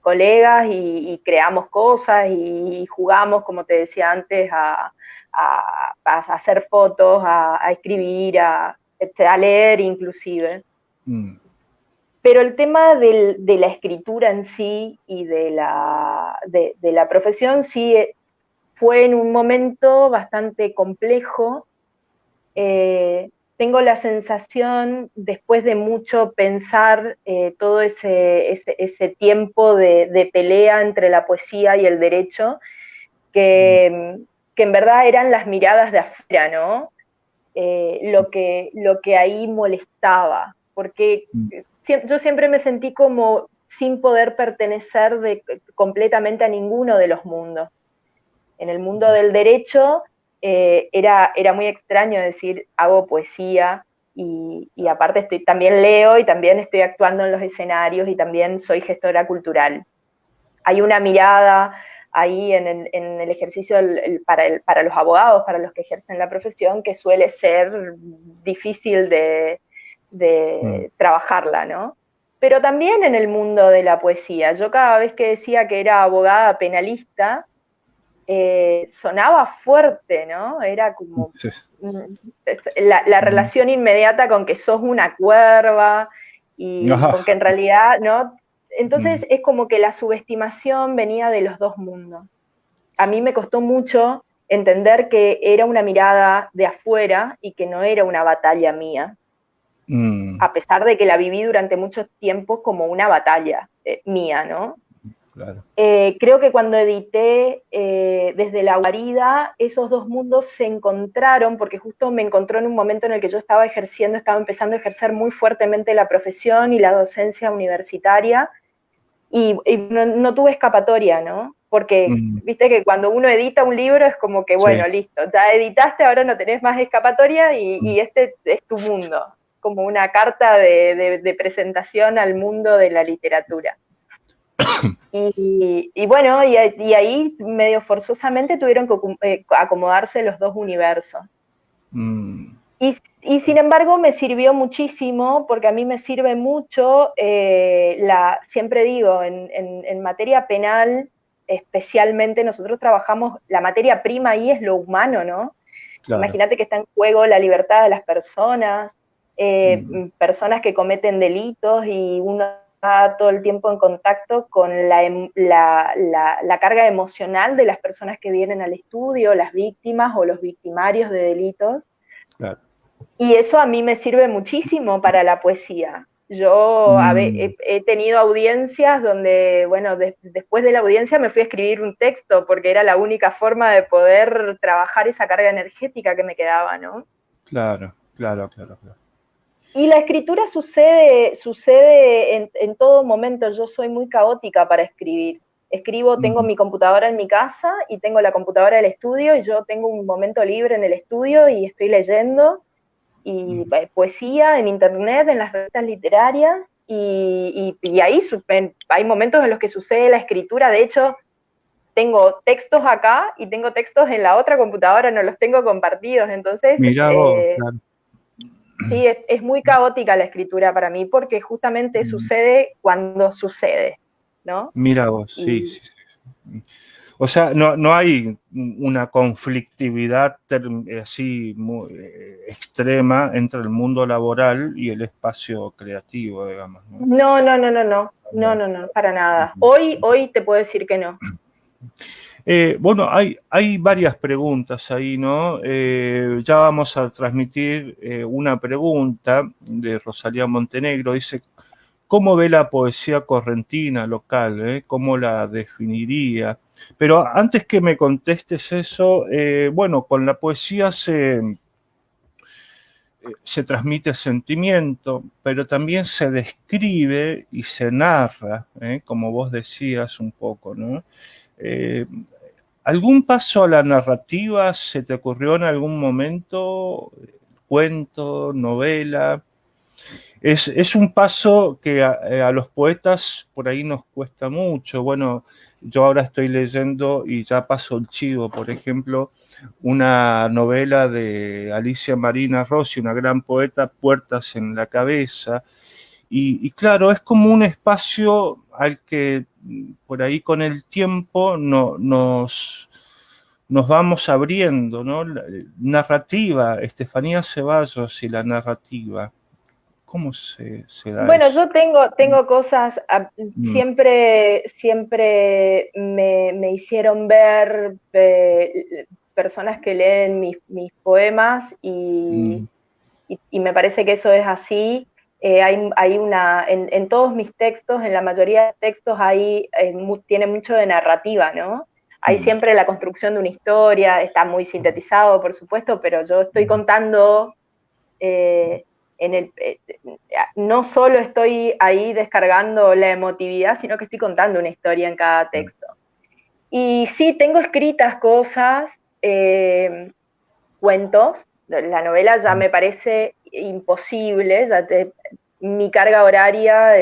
colegas y creamos cosas y jugamos, como te decía antes, a hacer fotos, a escribir, a leer inclusive. Pero el tema de la escritura en sí y de la profesión sí fue en un momento bastante complejo. Tengo la sensación, después de mucho pensar todo ese tiempo de pelea entre la poesía y el derecho, que en verdad eran las miradas de afuera, ¿no? Lo que ahí molestaba, porque yo siempre me sentí como sin poder pertenecer completamente a ninguno de los mundos. En el mundo del derecho era muy extraño decir hago poesía y aparte también leo y también estoy actuando en los escenarios y también soy gestora cultural. Hay una mirada ahí en el ejercicio para los abogados, para los que ejercen la profesión, que suele ser difícil de trabajarla, ¿no? Pero también en el mundo de la poesía. Yo cada vez que decía que era abogada penalista, sonaba fuerte, ¿no? Era como Sí. la relación inmediata con que sos una cuerva y con que en realidad, ¿no? Entonces es como que la subestimación venía de los dos mundos. A mí me costó mucho entender que era una mirada de afuera y que no era una batalla mía, a pesar de que la viví durante mucho tiempo como una batalla mía, ¿no? Claro. Creo que cuando edité Desde la guarida, esos dos mundos se encontraron, porque justo me encontró en un momento en el que yo estaba empezando a ejercer muy fuertemente la profesión y la docencia universitaria, y no tuve escapatoria, ¿no? Porque viste que cuando uno edita un libro es como que, bueno, listo, ya editaste, ahora no tenés más escapatoria y este es tu mundo, como una carta de presentación al mundo de la literatura. Y bueno, y ahí medio forzosamente tuvieron que acomodarse los dos universos. Y sin embargo me sirvió muchísimo, porque a mí me sirve mucho, siempre digo, en materia penal, especialmente nosotros trabajamos, la materia prima ahí es lo humano, ¿no? Claro. Imagínate que está en juego la libertad de las personas, personas que cometen delitos y uno está todo el tiempo en contacto con la carga emocional de las personas que vienen al estudio, las víctimas o los victimarios de delitos. Claro. Y eso a mí me sirve muchísimo para la poesía. Yo he tenido audiencias donde, bueno, después de la audiencia me fui a escribir un texto porque era la única forma de poder trabajar esa carga energética que me quedaba, ¿no? Claro. Y la escritura sucede en todo momento. Yo soy muy caótica para escribir. Escribo, tengo mi computadora en mi casa y tengo la computadora del estudio y yo tengo un momento libre en el estudio y estoy leyendo y poesía en internet, en las revistas literarias y ahí hay momentos en los que sucede la escritura. De hecho, tengo textos acá y tengo textos en la otra computadora, no los tengo compartidos. Entonces, Mirá vos, claro. sí, es muy caótica la escritura para mí porque justamente sucede cuando sucede, ¿no? Mira vos, sí. O sea, no hay una conflictividad así muy extrema entre el mundo laboral y el espacio creativo, digamos, ¿no? No, para nada. Hoy te puedo decir que no. Bueno, hay varias preguntas ahí, ¿no? Ya vamos a transmitir una pregunta de Rosalía Montenegro. Dice, ¿cómo ve la poesía correntina local? ¿Cómo la definiría? Pero antes que me contestes eso, bueno, con la poesía se transmite sentimiento, pero también se describe y se narra, como vos decías un poco, ¿no? ¿Algún paso a la narrativa se te ocurrió en algún momento? ¿Cuento, novela? Es un paso que a los poetas por ahí nos cuesta mucho. Bueno, yo ahora estoy leyendo y ya paso el chivo, por ejemplo, una novela de Alicia Marina Rossi, una gran poeta, Puertas en la cabeza. Y claro, es como un espacio al que por ahí con el tiempo nos vamos abriendo, ¿no? La narrativa, Estefanía Ceballos y la narrativa. ¿Cómo se da Bueno, eso? yo tengo cosas, siempre me hicieron ver personas que leen mis poemas y me parece que eso es así. En todos mis textos, en la mayoría de textos, tiene mucho de narrativa, ¿no? Hay siempre la construcción de una historia, está muy sintetizado, por supuesto, pero yo estoy contando, no solo estoy ahí descargando la emotividad, sino que estoy contando una historia en cada texto. Y sí, tengo escritas cosas, cuentos. La novela ya me parece imposible, mi carga horaria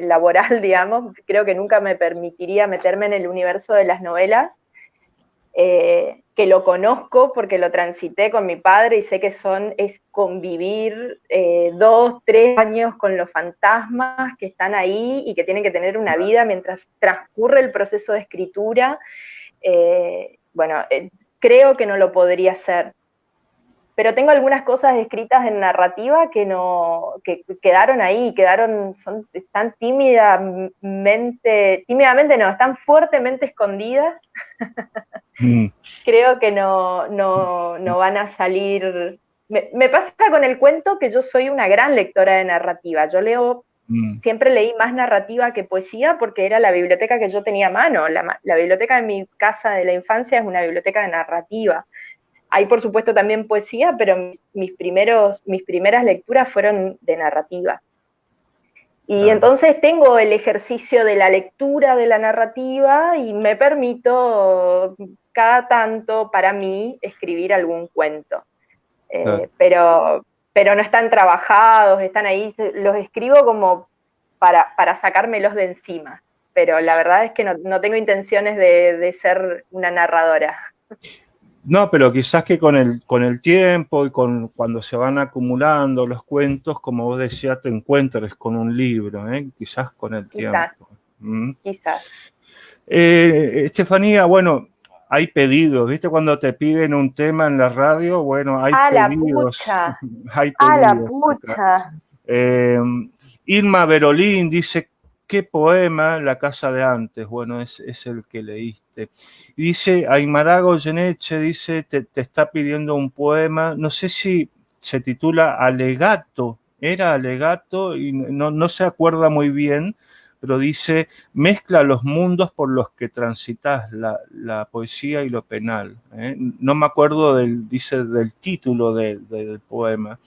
laboral, digamos, creo que nunca me permitiría meterme en el universo de las novelas, que lo conozco porque lo transité con mi padre y sé que es convivir 2, 3 años con los fantasmas que están ahí y que tienen que tener una vida mientras transcurre el proceso de escritura. Creo que no lo podría hacer. Pero tengo algunas cosas escritas en narrativa que quedaron ahí, están tímidamente no, están fuertemente escondidas. Creo que no van a salir. Me pasa con el cuento que yo soy una gran lectora de narrativa. Siempre leí más narrativa que poesía porque era la biblioteca que yo tenía a mano. La biblioteca de mi casa de la infancia es una biblioteca de narrativa. Hay, por supuesto, también poesía, pero mis primeras lecturas fueron de narrativa. Y claro, entonces tengo el ejercicio de la lectura de la narrativa y me permito cada tanto para mí escribir algún cuento. Claro. Pero no están trabajados, están ahí, los escribo como para sacármelos de encima. Pero la verdad es que no tengo intenciones de ser una narradora. No, pero quizás que con el tiempo y cuando se van acumulando los cuentos, como vos decías, te encuentres con un libro, quizás con el tiempo. Quizás. Estefanía, bueno, hay pedidos, ¿viste? Cuando te piden un tema en la radio, bueno, hay pedidos. Hay pedidos. La pucha. Irma Berolín dice, ¿qué poema? La casa de antes. Bueno, es el que leíste. Y dice, Aymara Goyeneche, dice, te está pidiendo un poema, no sé si se titula Alegato, era alegato y no se acuerda muy bien, pero dice, mezcla los mundos por los que transitas, la poesía y lo penal. No me acuerdo dice, del título del poema.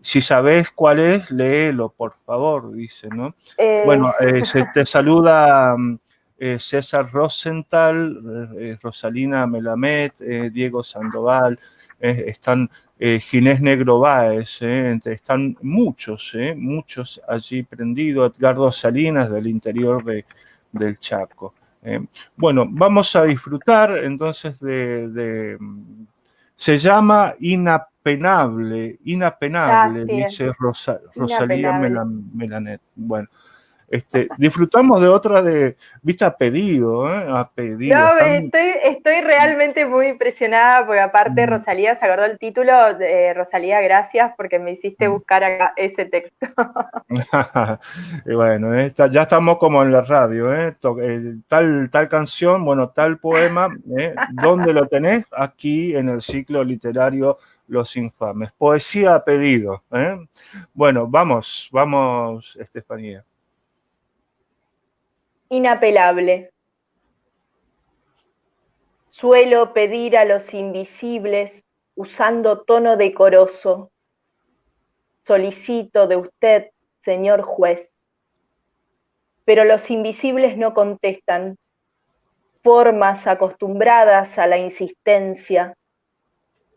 Si sabés cuál es, léelo, por favor, dice, ¿no? Eh, Bueno, se te saluda César Rosenthal, Rosalina Melamed, Diego Sandoval, están Ginés Negro Báez, están muchos allí prendidos, Edgardo Salinas del interior del Chaco. Bueno, vamos a disfrutar entonces se llama Inapenable, sí, dice Rosalía inapelable. Melanet. Bueno, disfrutamos de otra viste, a pedido, a pedido. No, Están, estoy realmente muy impresionada porque aparte Rosalía se acordó el título, Rosalía, gracias porque me hiciste buscar acá ese texto. y bueno, ya estamos como en la radio, tal canción, bueno, tal poema, ¿dónde lo tenés? Aquí en el ciclo literario Los Infames. Poesía a pedido. Bueno, vamos, Estefanía. Inapelable. Suelo pedir a los invisibles usando tono decoroso. Solicito de usted, señor juez. Pero los invisibles no contestan. Formas acostumbradas a la insistencia.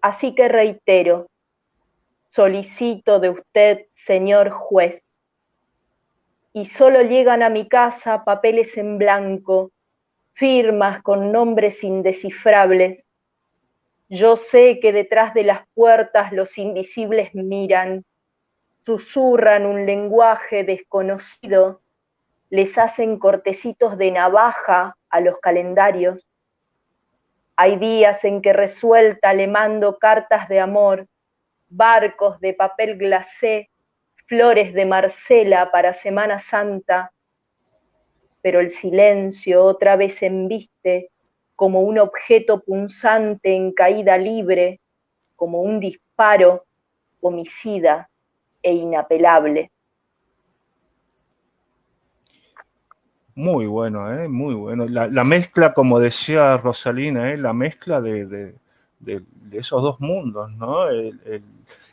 Así que reitero, solicito de usted, señor juez. Y solo llegan a mi casa papeles en blanco, firmas con nombres indescifrables. Yo sé que detrás de las puertas los invisibles miran, susurran un lenguaje desconocido, les hacen cortecitos de navaja a los calendarios. Hay días en que resuelta le mando cartas de amor, barcos de papel glacé, flores de Marcela para Semana Santa, pero el silencio otra vez embiste como un objeto punzante en caída libre, como un disparo homicida e inapelable. Muy bueno, muy bueno. La mezcla, como decía Rosalina, la mezcla de esos dos mundos, ¿no?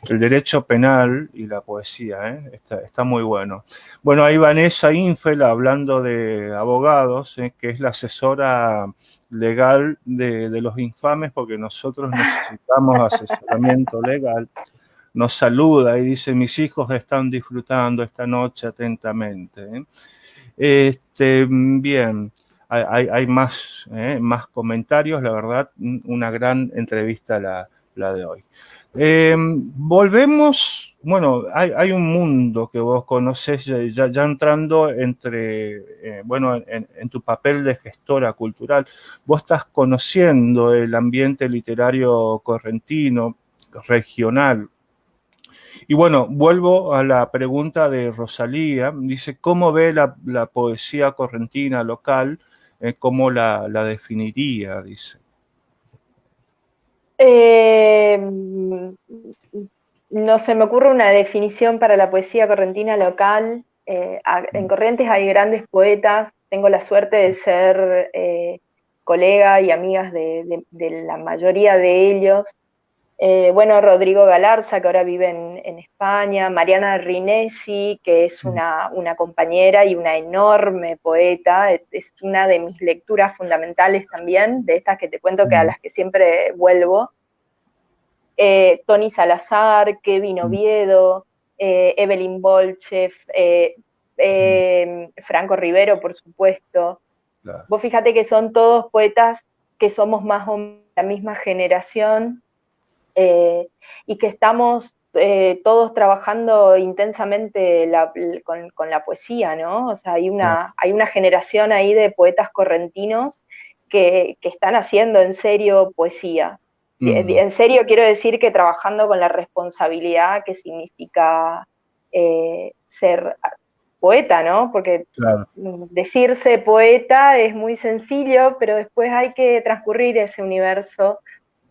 El derecho penal y la poesía, está muy bueno. Bueno, ahí Vanessa Infel hablando de abogados, que es la asesora legal de los infames, porque nosotros necesitamos asesoramiento legal. Nos saluda y dice, mis hijos están disfrutando esta noche atentamente. Bien, hay más comentarios, la verdad, una gran entrevista la de hoy. Volvemos, bueno, hay un mundo que vos conocés ya entrando bueno, en tu papel de gestora cultural. Vos estás conociendo el ambiente literario correntino, regional. Y bueno, vuelvo a la pregunta de Rosalía. Dice, ¿cómo ve la poesía correntina local? ¿Cómo la definiría? Dice. No se me ocurre una definición para la poesía correntina local. En Corrientes hay grandes poetas. Tengo la suerte de ser colega y amigas de la mayoría de ellos. Bueno, Rodrigo Galarza, que ahora vive en España, Mariana Rinesi, que es una compañera y una enorme poeta, es una de mis lecturas fundamentales también, de estas que te cuento que a las que siempre vuelvo. Tony Salazar, Kevin Oviedo, Evelyn Bolchev, Franco Rivero, por supuesto. Claro. Vos fíjate que son todos poetas que somos más o menos la misma generación, y que estamos todos trabajando intensamente con la poesía, ¿no? O sea, hay una generación ahí de poetas correntinos que están haciendo en serio poesía. En serio quiero decir que trabajando con la responsabilidad que significa ser poeta, ¿no? Porque Claro. decirse poeta es muy sencillo, pero después hay que transcurrir ese universo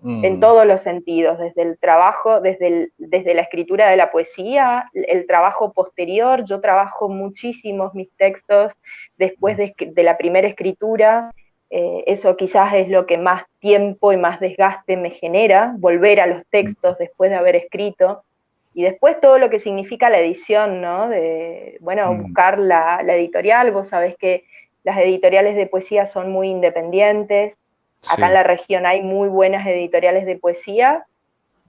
en todos los sentidos, desde el trabajo, desde la escritura de la poesía, el trabajo posterior. Yo trabajo muchísimos mis textos después de la primera escritura. Eso quizás es lo que más tiempo y más desgaste me genera, volver a los textos después de haber escrito. Y después todo lo que significa la edición, ¿no? De, bueno, buscar la editorial. Vos sabés que las editoriales de poesía son muy independientes. Acá en la región hay muy buenas editoriales de poesía,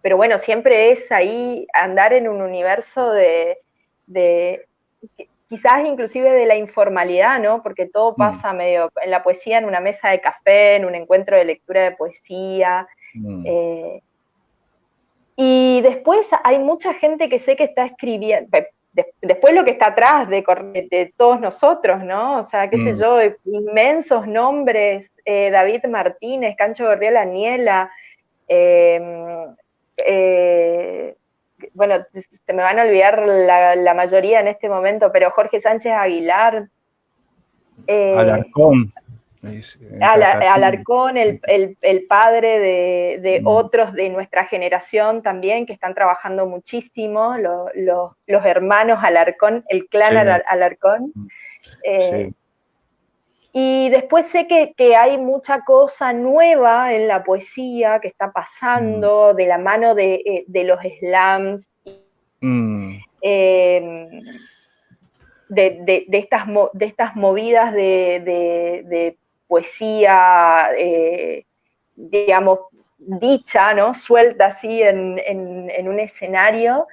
pero bueno, siempre es ahí andar en un universo de quizás inclusive de la informalidad, ¿no? Porque todo pasa medio en la poesía, en una mesa de café, en un encuentro de lectura de poesía. Y después hay mucha gente que sé que está escribiendo, después lo que está atrás de todos nosotros, ¿no? O sea, qué sé yo, inmensos nombres, David Martínez, Cancho Gorriel Aniela, bueno, se me van a olvidar la mayoría en este momento, pero Jorge Sánchez Aguilar. Alarcón. Alarcón, el padre de otros de nuestra generación también, que están trabajando muchísimo, los hermanos Alarcón, el clan Alarcón. Y después sé que hay mucha cosa nueva en la poesía que está pasando de la mano de los slams, de estas movidas de poesía, digamos, dicha, ¿no? Suelta así en un escenario.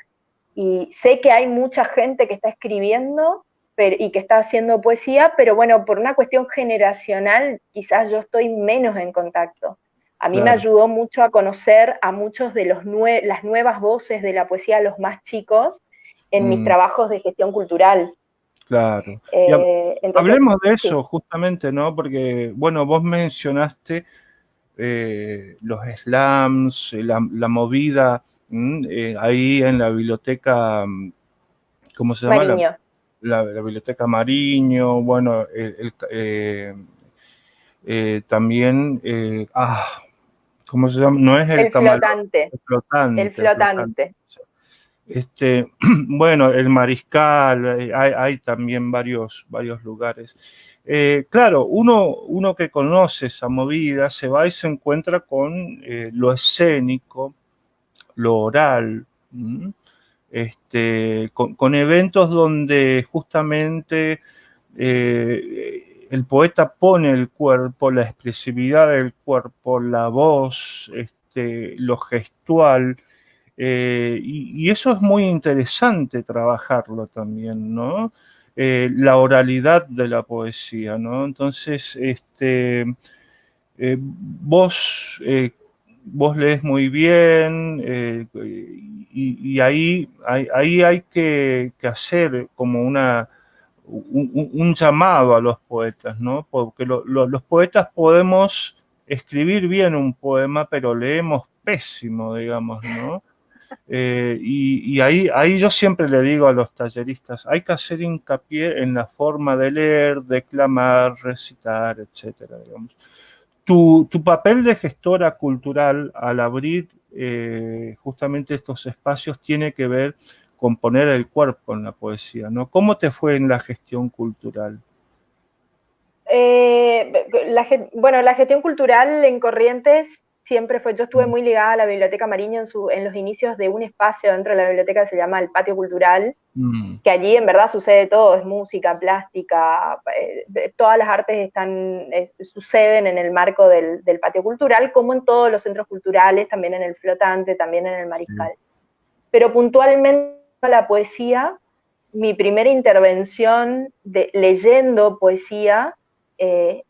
Y sé que hay mucha gente que está escribiendo y que está haciendo poesía, pero bueno, por una cuestión generacional, quizás yo estoy menos en contacto. A mí me ayudó mucho a conocer a muchos de las nuevas voces de la poesía, los más chicos, en mis trabajos de gestión cultural. Claro. Entonces, hablemos de eso justamente, ¿no? Porque, bueno, vos mencionaste los slams, la movida ahí en la biblioteca, ¿cómo se llama? Mariño. La biblioteca Mariño, bueno, también, ¿cómo se llama? No es el flotante. El flotante. El flotante. Bueno, el Mariscal, hay también varios lugares. Claro, uno que conoce esa movida se va y se encuentra con lo escénico, lo oral, con eventos donde justamente el poeta pone el cuerpo, la expresividad del cuerpo, la voz, lo gestual. Y eso es muy interesante trabajarlo también, ¿no? La oralidad de la poesía, ¿no? Entonces, vos lees muy bien y ahí hay que hacer como un llamado a los poetas, ¿no? Porque los poetas podemos escribir bien un poema, pero leemos pésimo, digamos, ¿no? Y ahí yo siempre le digo a los talleristas, hay que hacer hincapié en la forma de leer, declamar, recitar, etcétera, digamos. Tu papel de gestora cultural al abrir justamente estos espacios tiene que ver con poner el cuerpo en la poesía, ¿no? ¿Cómo te fue en la gestión cultural? Bueno, la gestión cultural en Corrientes siempre fue, yo estuve muy ligada a la Biblioteca Mariño en los inicios de un espacio dentro de la biblioteca que se llama el Patio Cultural, que allí en verdad sucede todo, es música, plástica, todas las artes suceden en el marco del Patio Cultural, como en todos los centros culturales, también en el Flotante, también en el Mariscal. Pero puntualmente la poesía, mi primera intervención leyendo poesía,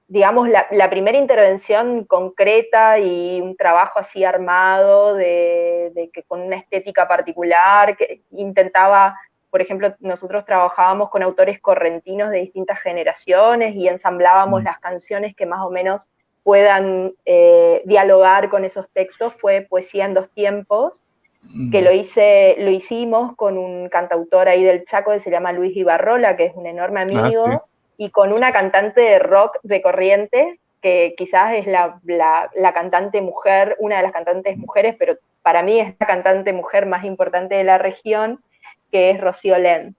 digamos, la primera intervención concreta y un trabajo así armado que con una estética particular, que intentaba, por ejemplo, nosotros trabajábamos con autores correntinos de distintas generaciones y ensamblábamos las canciones que más o menos puedan dialogar con esos textos, fue Poesía en dos tiempos, que lo hicimos con un cantautor ahí del Chaco que se llama Luis Ibarrola, que es un enorme amigo, y con una cantante de rock de Corrientes, que quizás es la cantante mujer, una de las cantantes mujeres, pero para mí es la cantante mujer más importante de la región, que es Rocío Lenz.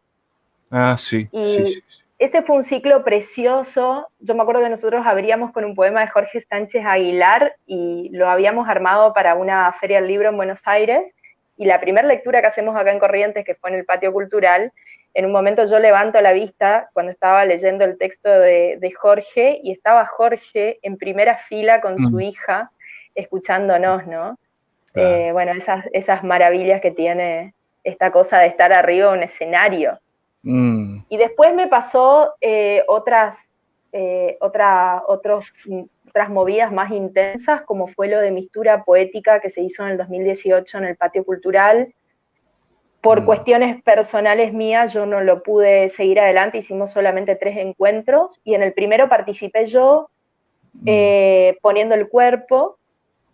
Ah, sí, sí, sí. Y ese fue un ciclo precioso. Yo me acuerdo que nosotros abríamos con un poema de Jorge Sánchez Aguilar y lo habíamos armado para una feria del libro en Buenos Aires. Y la primera lectura que hacemos acá en Corrientes, que fue en el patio cultural, en un momento yo levanto la vista cuando estaba leyendo el texto de Jorge y estaba Jorge en primera fila con su hija escuchándonos, ¿no? Claro. Bueno, esas maravillas que tiene esta cosa de estar arriba de un escenario. Y después me pasó otras movidas más intensas, como fue lo de Mistura Poética que se hizo en el 2018 en el Patio Cultural. Por cuestiones personales mías yo no lo pude seguir adelante, hicimos solamente 3 encuentros, y en el primero participé yo poniendo el cuerpo,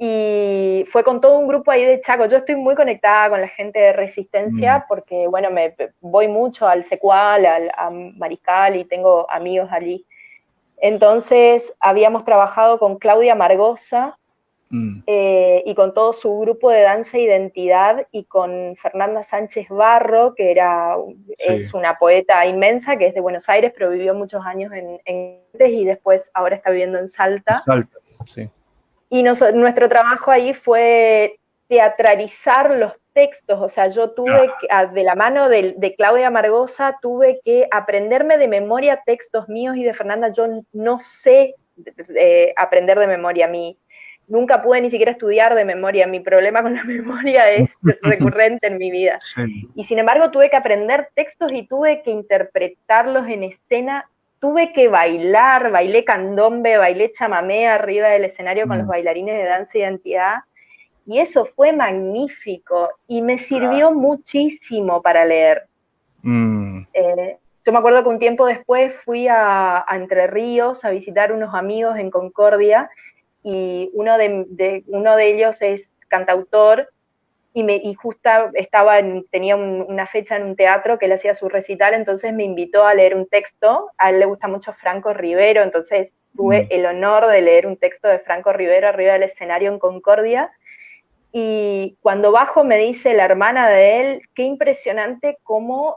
y fue con todo un grupo ahí de Chaco. Yo estoy muy conectada con la gente de Resistencia porque, bueno, me voy mucho al Secual, a Mariscal, y tengo amigos allí. Entonces, habíamos trabajado con Claudia Margosa y con todo su grupo de danza e identidad, y con Fernanda Sánchez Barro, que es una poeta inmensa, que es de Buenos Aires, pero vivió muchos años y después ahora está viviendo en Salta. Salta, sí. Y nuestro trabajo ahí fue teatralizar los textos. O sea, yo tuve que, de la mano de Claudia Margosa, tuve que aprenderme de memoria textos míos y de Fernanda. Yo no sé aprender de memoria. Nunca pude ni siquiera estudiar de memoria. Mi problema con la memoria es recurrente en mi vida. Sí. Y sin embargo tuve que aprender textos y tuve que interpretarlos en escena. Tuve que bailar, bailé candombe, bailé chamamé arriba del escenario con los bailarines de danza y identidad, y eso fue magnífico y me sirvió muchísimo para leer. Yo me acuerdo que un tiempo después fui a Entre Ríos a visitar unos amigos en Concordia, y uno de ellos es cantautor, y justo tenía una fecha en un teatro que él hacía su recital, entonces me invitó a leer un texto. A él le gusta mucho Franco Rivero, entonces tuve el honor de leer un texto de Franco Rivero arriba del escenario en Concordia, y cuando bajo me dice la hermana de él: qué impresionante cómo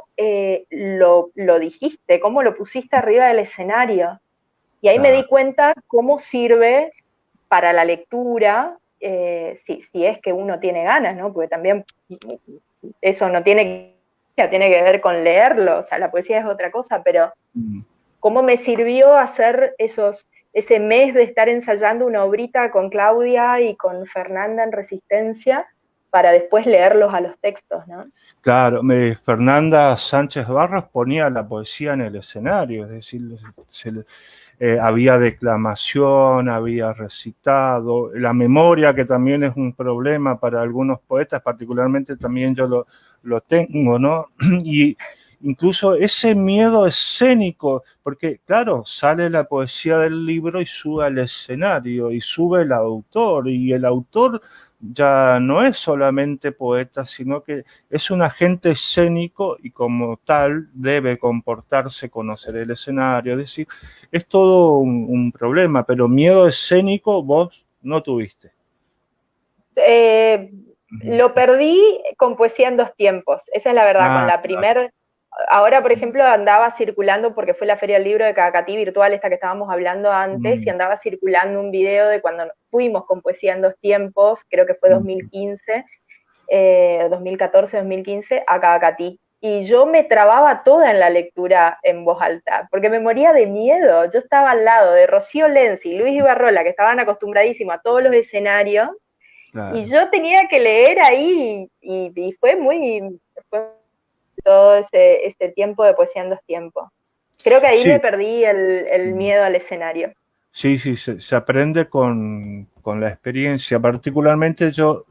lo dijiste, cómo lo pusiste arriba del escenario. Y ahí me di cuenta cómo sirve para la lectura, si es que uno tiene ganas, ¿no? Porque también eso no tiene que ver con leerlo, o sea, la poesía es otra cosa, pero cómo me sirvió hacer ese mes de estar ensayando una obrita con Claudia y con Fernanda en Resistencia, para después leerlos a los textos, ¿no? Claro, Fernanda Sánchez Barros ponía la poesía en el escenario, es decir, había declamación, había recitado, la memoria, que también es un problema para algunos poetas, particularmente también yo lo tengo, ¿no? Y incluso ese miedo escénico, porque claro, sale la poesía del libro y sube al escenario, y sube el autor, y el autor ya no es solamente poeta, sino que es un agente escénico, y como tal debe comportarse, conocer el escenario, es decir, es todo un problema, pero miedo escénico vos no tuviste. Lo perdí con Poesía en Dos Tiempos, esa es la verdad. Con la primera, ahora por ejemplo andaba circulando, porque fue la Feria del Libro de Cacatí virtual, esta que estábamos hablando antes, y andaba circulando un video de cuando fuimos con Poesía en Dos Tiempos, creo que fue 2015, 2014, 2015, a Cacatí. Y yo me trababa toda en la lectura en voz alta, porque me moría de miedo. Yo estaba al lado de Rocío Lenz y Luis Ibarrola, que estaban acostumbradísimos a todos los escenarios, y yo tenía que leer ahí, y fue todo ese tiempo de Poesía en Dos Tiempos. Creo que ahí le perdí el miedo al escenario. Sí, se aprende con la experiencia. Particularmente yo,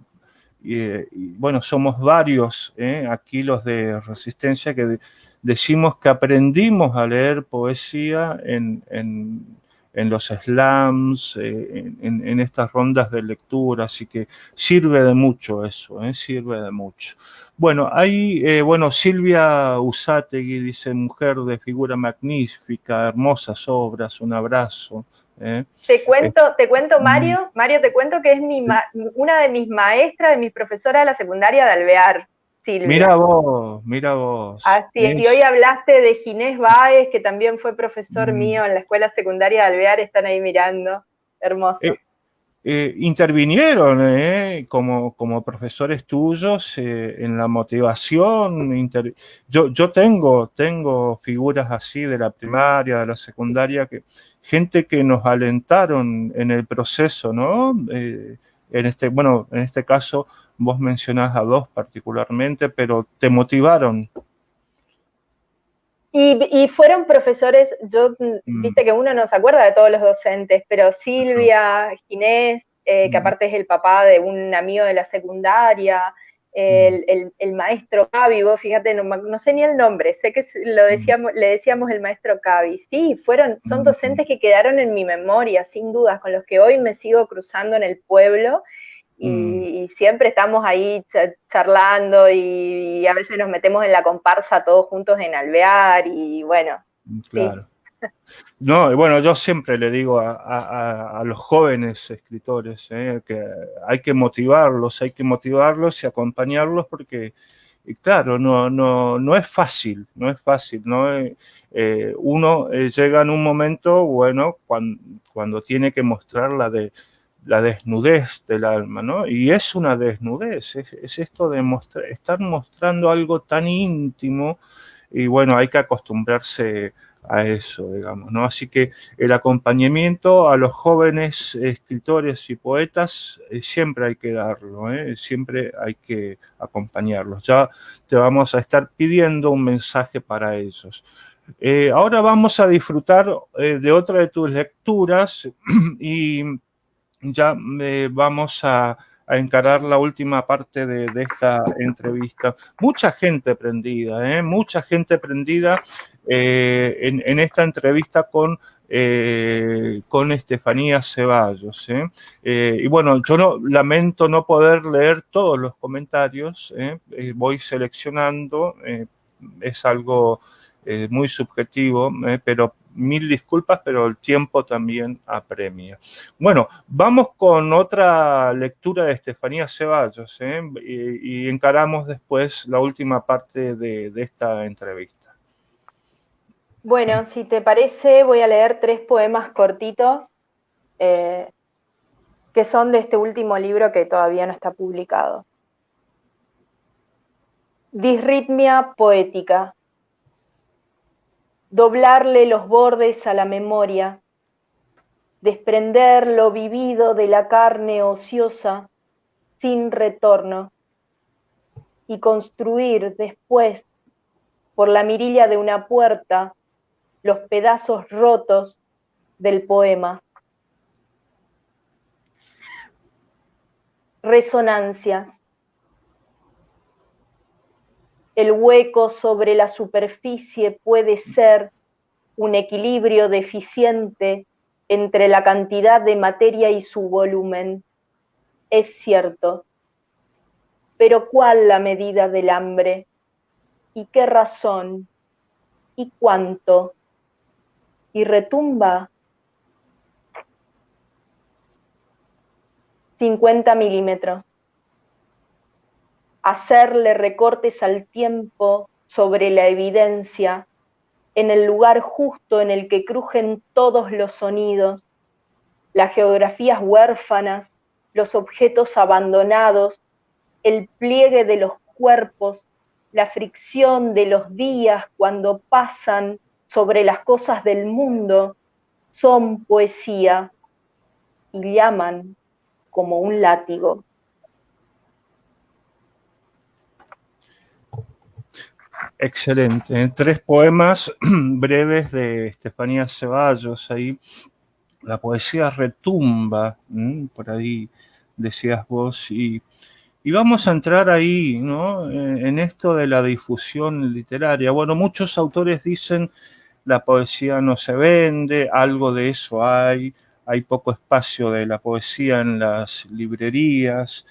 bueno, somos varios aquí los de Resistencia que decimos que aprendimos a leer poesía en los slams, en estas rondas de lectura, así que sirve de mucho eso, sirve de mucho. Bueno, Silvia Usategui dice: mujer de figura magnífica, hermosas obras, un abrazo. Te cuento, Mario, te cuento que es una de mis maestras, de mis profesoras de la secundaria de Alvear, Silvia. Mira vos. Así es, y hoy hablaste de Ginés Báez, que también fue profesor mío en la escuela secundaria de Alvear, están ahí mirando, hermoso. Intervinieron como profesores tuyos en la motivación. Yo tengo figuras así de la primaria, de la secundaria, gente que nos alentaron en el proceso, ¿no? En este caso vos mencionás a dos particularmente, pero te motivaron. Y fueron profesores, viste que uno no se acuerda de todos los docentes, pero Silvia, Ginés, que aparte es el papá de un amigo de la secundaria, el maestro Cavi, vos fíjate, no sé ni el nombre, sé que le decíamos el maestro Cavi. Sí, son docentes que quedaron en mi memoria, sin dudas, con los que hoy me sigo cruzando en el pueblo. Y siempre estamos ahí charlando y a veces nos metemos en la comparsa todos juntos en Alvear y bueno. Claro. Sí. No, bueno, yo siempre le digo a los jóvenes escritores que hay que motivarlos y acompañarlos porque, claro, no es fácil, ¿no? Uno llega en un momento, bueno, cuando tiene que mostrar la desnudez del alma, ¿no? Y es una desnudez, es esto de estar mostrando algo tan íntimo y bueno, hay que acostumbrarse a eso, digamos, ¿no? Así que el acompañamiento a los jóvenes escritores y poetas siempre hay que darlo, siempre hay que acompañarlos. Ya te vamos a estar pidiendo un mensaje para ellos. Ahora vamos a disfrutar de otra de tus lecturas y ya vamos a encarar la última parte de esta entrevista. Mucha gente prendida en esta entrevista con Estefanía Ceballos. Y bueno, yo lamento no poder leer todos los comentarios, voy seleccionando, es algo muy subjetivo, pero mil disculpas, pero el tiempo también apremia. Bueno, vamos con otra lectura de Estefanía Ceballos y encaramos después la última parte de esta entrevista. Bueno, si te parece, voy a leer 3 poemas cortitos que son de este último libro que todavía no está publicado. Disritmia poética. Doblarle los bordes a la memoria, desprender lo vivido de la carne ociosa sin retorno y construir después, por la mirilla de una puerta, los pedazos rotos del poema. Resonancias. El hueco sobre la superficie puede ser un equilibrio deficiente entre la cantidad de materia y su volumen. Es cierto. Pero ¿cuál la medida del hambre? ¿Y qué razón? ¿Y cuánto? ¿Y retumba? 50 milímetros. Hacerle recortes al tiempo sobre la evidencia, en el lugar justo en el que crujen todos los sonidos, las geografías huérfanas, los objetos abandonados, el pliegue de los cuerpos, la fricción de los días cuando pasan sobre las cosas del mundo, son poesía y llaman como un látigo. Excelente. 3 poemas breves de Estefanía Ceballos. Ahí la poesía retumba, por ahí decías vos, y vamos a entrar ahí, ¿no? En esto de la difusión literaria. Bueno, muchos autores dicen la poesía no se vende, algo de eso hay poco espacio de la poesía en las librerías.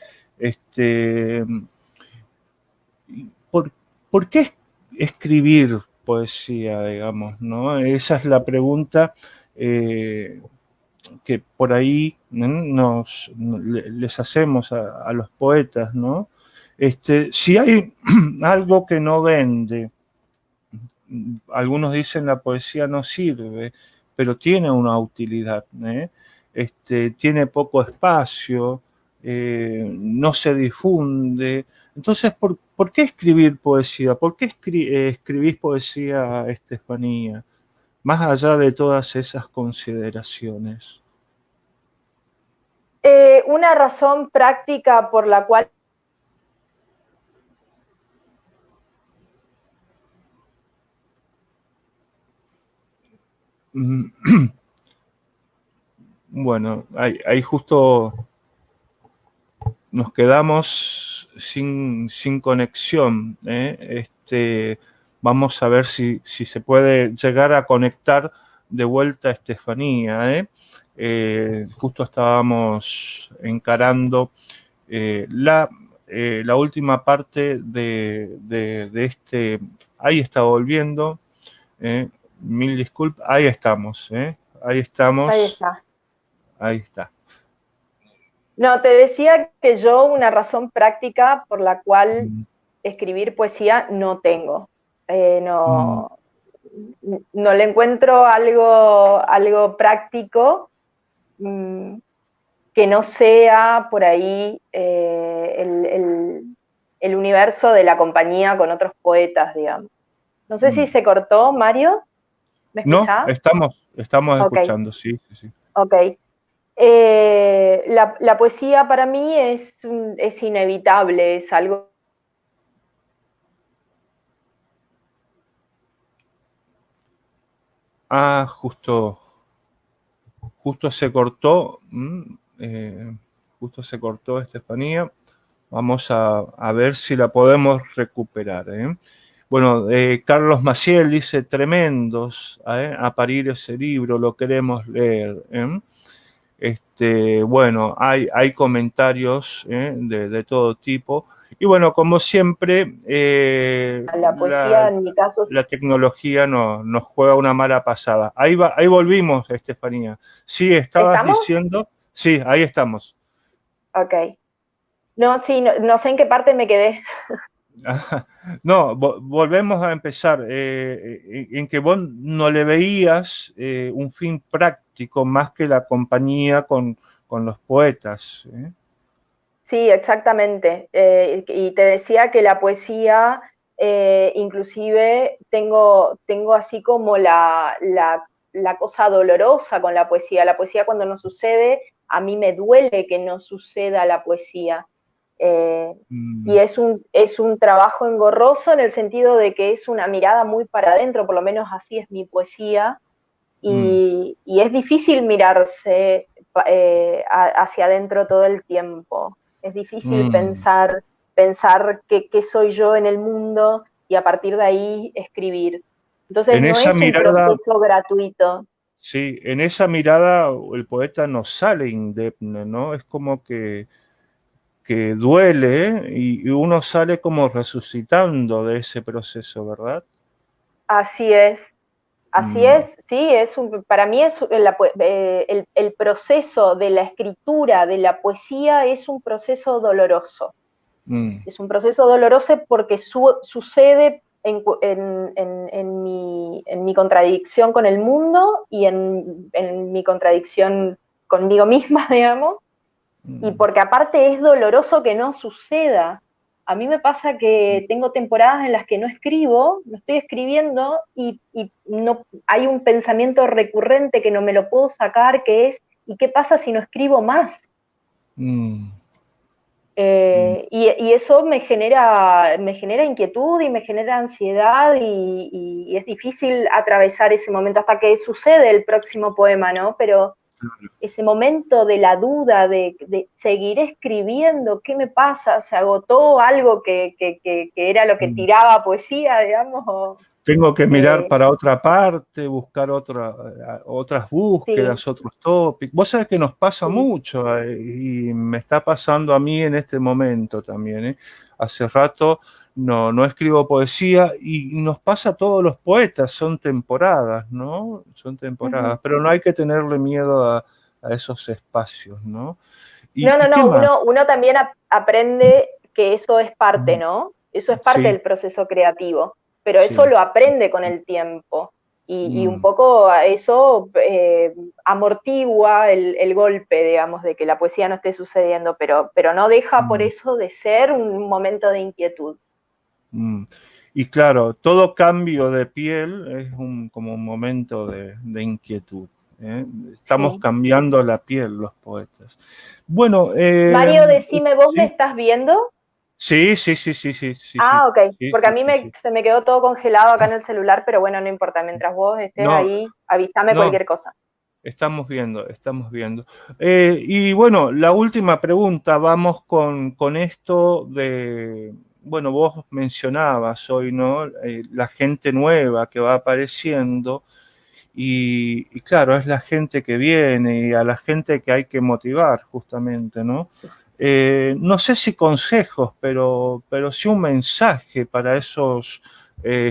¿Por qué escribir poesía, digamos, ¿no? Esa es la pregunta que por ahí les hacemos a los poetas, ¿no? Si hay algo que no vende, algunos dicen la poesía no sirve, pero tiene una utilidad, ¿eh? Tiene poco espacio, no se difunde. Entonces, ¿por qué escribir poesía? ¿Por qué escribís poesía, Estefanía? Más allá de todas esas consideraciones. Una razón práctica por la cual bueno, ahí justo nos quedamos sin conexión, ¿eh? Vamos a ver si se puede llegar a conectar de vuelta a Estefanía, ¿eh? Justo estábamos encarando la última parte de este. Ahí está volviendo. Mil disculpas. Ahí estamos. Ahí estamos. Ahí está. Ahí está. No, te decía que yo una razón práctica por la cual escribir poesía no tengo. No le encuentro algo práctico que no sea por ahí el universo de la compañía con otros poetas, digamos. No sé si se cortó, Mario. ¿Me escuchás? No, estamos Okay. escuchando, sí. Ok. La poesía para mí es inevitable, es algo. Justo se cortó. Justo se cortó, Estefanía. Vamos a ver si la podemos recuperar. Bueno, Carlos Maciel dice, tremendos, a parir ese libro, lo queremos leer. Bueno, hay comentarios de todo tipo. Y bueno, como siempre, La poesía, en mi caso, la tecnología nos juega una mala pasada. Ahí volvimos, Estefanía. Sí, estabas ¿estamos? diciendo. Sí, ahí estamos. Ok. No, sí, no sé en qué parte me quedé. No, volvemos a empezar. En que vos no le veías un fin práctico más que la compañía con los poetas. Sí, exactamente. Y te decía que la poesía, inclusive tengo así como la cosa dolorosa con la poesía. La poesía cuando no sucede, a mí me duele que no suceda la poesía. Y es un trabajo engorroso en el sentido de que es una mirada muy para adentro, por lo menos así es mi poesía, y es difícil mirarse hacia adentro todo el tiempo. Es difícil pensar qué soy yo en el mundo y a partir de ahí escribir. Entonces En no esa es un mirada, proceso gratuito. sí, en esa mirada el poeta no sale indemne, ¿no? Es como que duele y uno sale como resucitando de ese proceso, ¿verdad? Así es. Así es, sí, para mí es el proceso de la escritura de la poesía es un proceso doloroso. Es un proceso doloroso porque sucede en mi contradicción con el mundo y en mi contradicción conmigo misma, digamos, y porque aparte es doloroso que no suceda. A mí me pasa que tengo temporadas en las que no escribo, no estoy escribiendo y no, hay un pensamiento recurrente que no me lo puedo sacar, que es, ¿y qué pasa si no escribo más? Y eso me genera inquietud y me genera ansiedad y es difícil atravesar ese momento hasta que sucede el próximo poema, ¿no? Pero ese momento de la duda, de seguir escribiendo, ¿qué me pasa? ¿Se agotó algo que era lo que tiraba poesía, digamos? Tengo que mirar para otra parte, buscar otras búsquedas, Sí, otros tópicos. Vos sabés que nos pasa sí. mucho y me está pasando a mí en este momento también. Hace rato no escribo poesía y nos pasa a todos los poetas, son temporadas, ¿no? Son temporadas, pero no hay que tenerle miedo a esos espacios, ¿no? No, ¿Y qué más? uno también aprende que eso es parte, ¿no? Eso es parte Sí, del proceso creativo, pero eso sí. lo aprende con el tiempo. Y un Mm, poco eso amortigua el golpe, digamos, de que la poesía no esté sucediendo, pero no deja por mm, eso de ser un momento de inquietud. mm. Y claro, todo cambio de piel es como un momento de inquietud. ¿Eh? Estamos Sí. cambiando la piel los poetas. Bueno, Mario, decime, ¿vos me sí, estás viendo? sí, sí, sí, sí, sí, sí, sí, Ah, ok, sí, porque a sí, mí sí, sí. se me quedó todo congelado acá en el celular, pero bueno, no importa, mientras vos estés No, ahí, avísame no, cualquier cosa. estamos viendo, estamos viendo. Y bueno, la última pregunta, vamos con esto de, bueno, vos mencionabas hoy, ¿no? La gente nueva que va apareciendo y claro, es la gente que viene y a la gente que hay que motivar justamente, ¿no? No sé si consejos, pero sí un mensaje para esos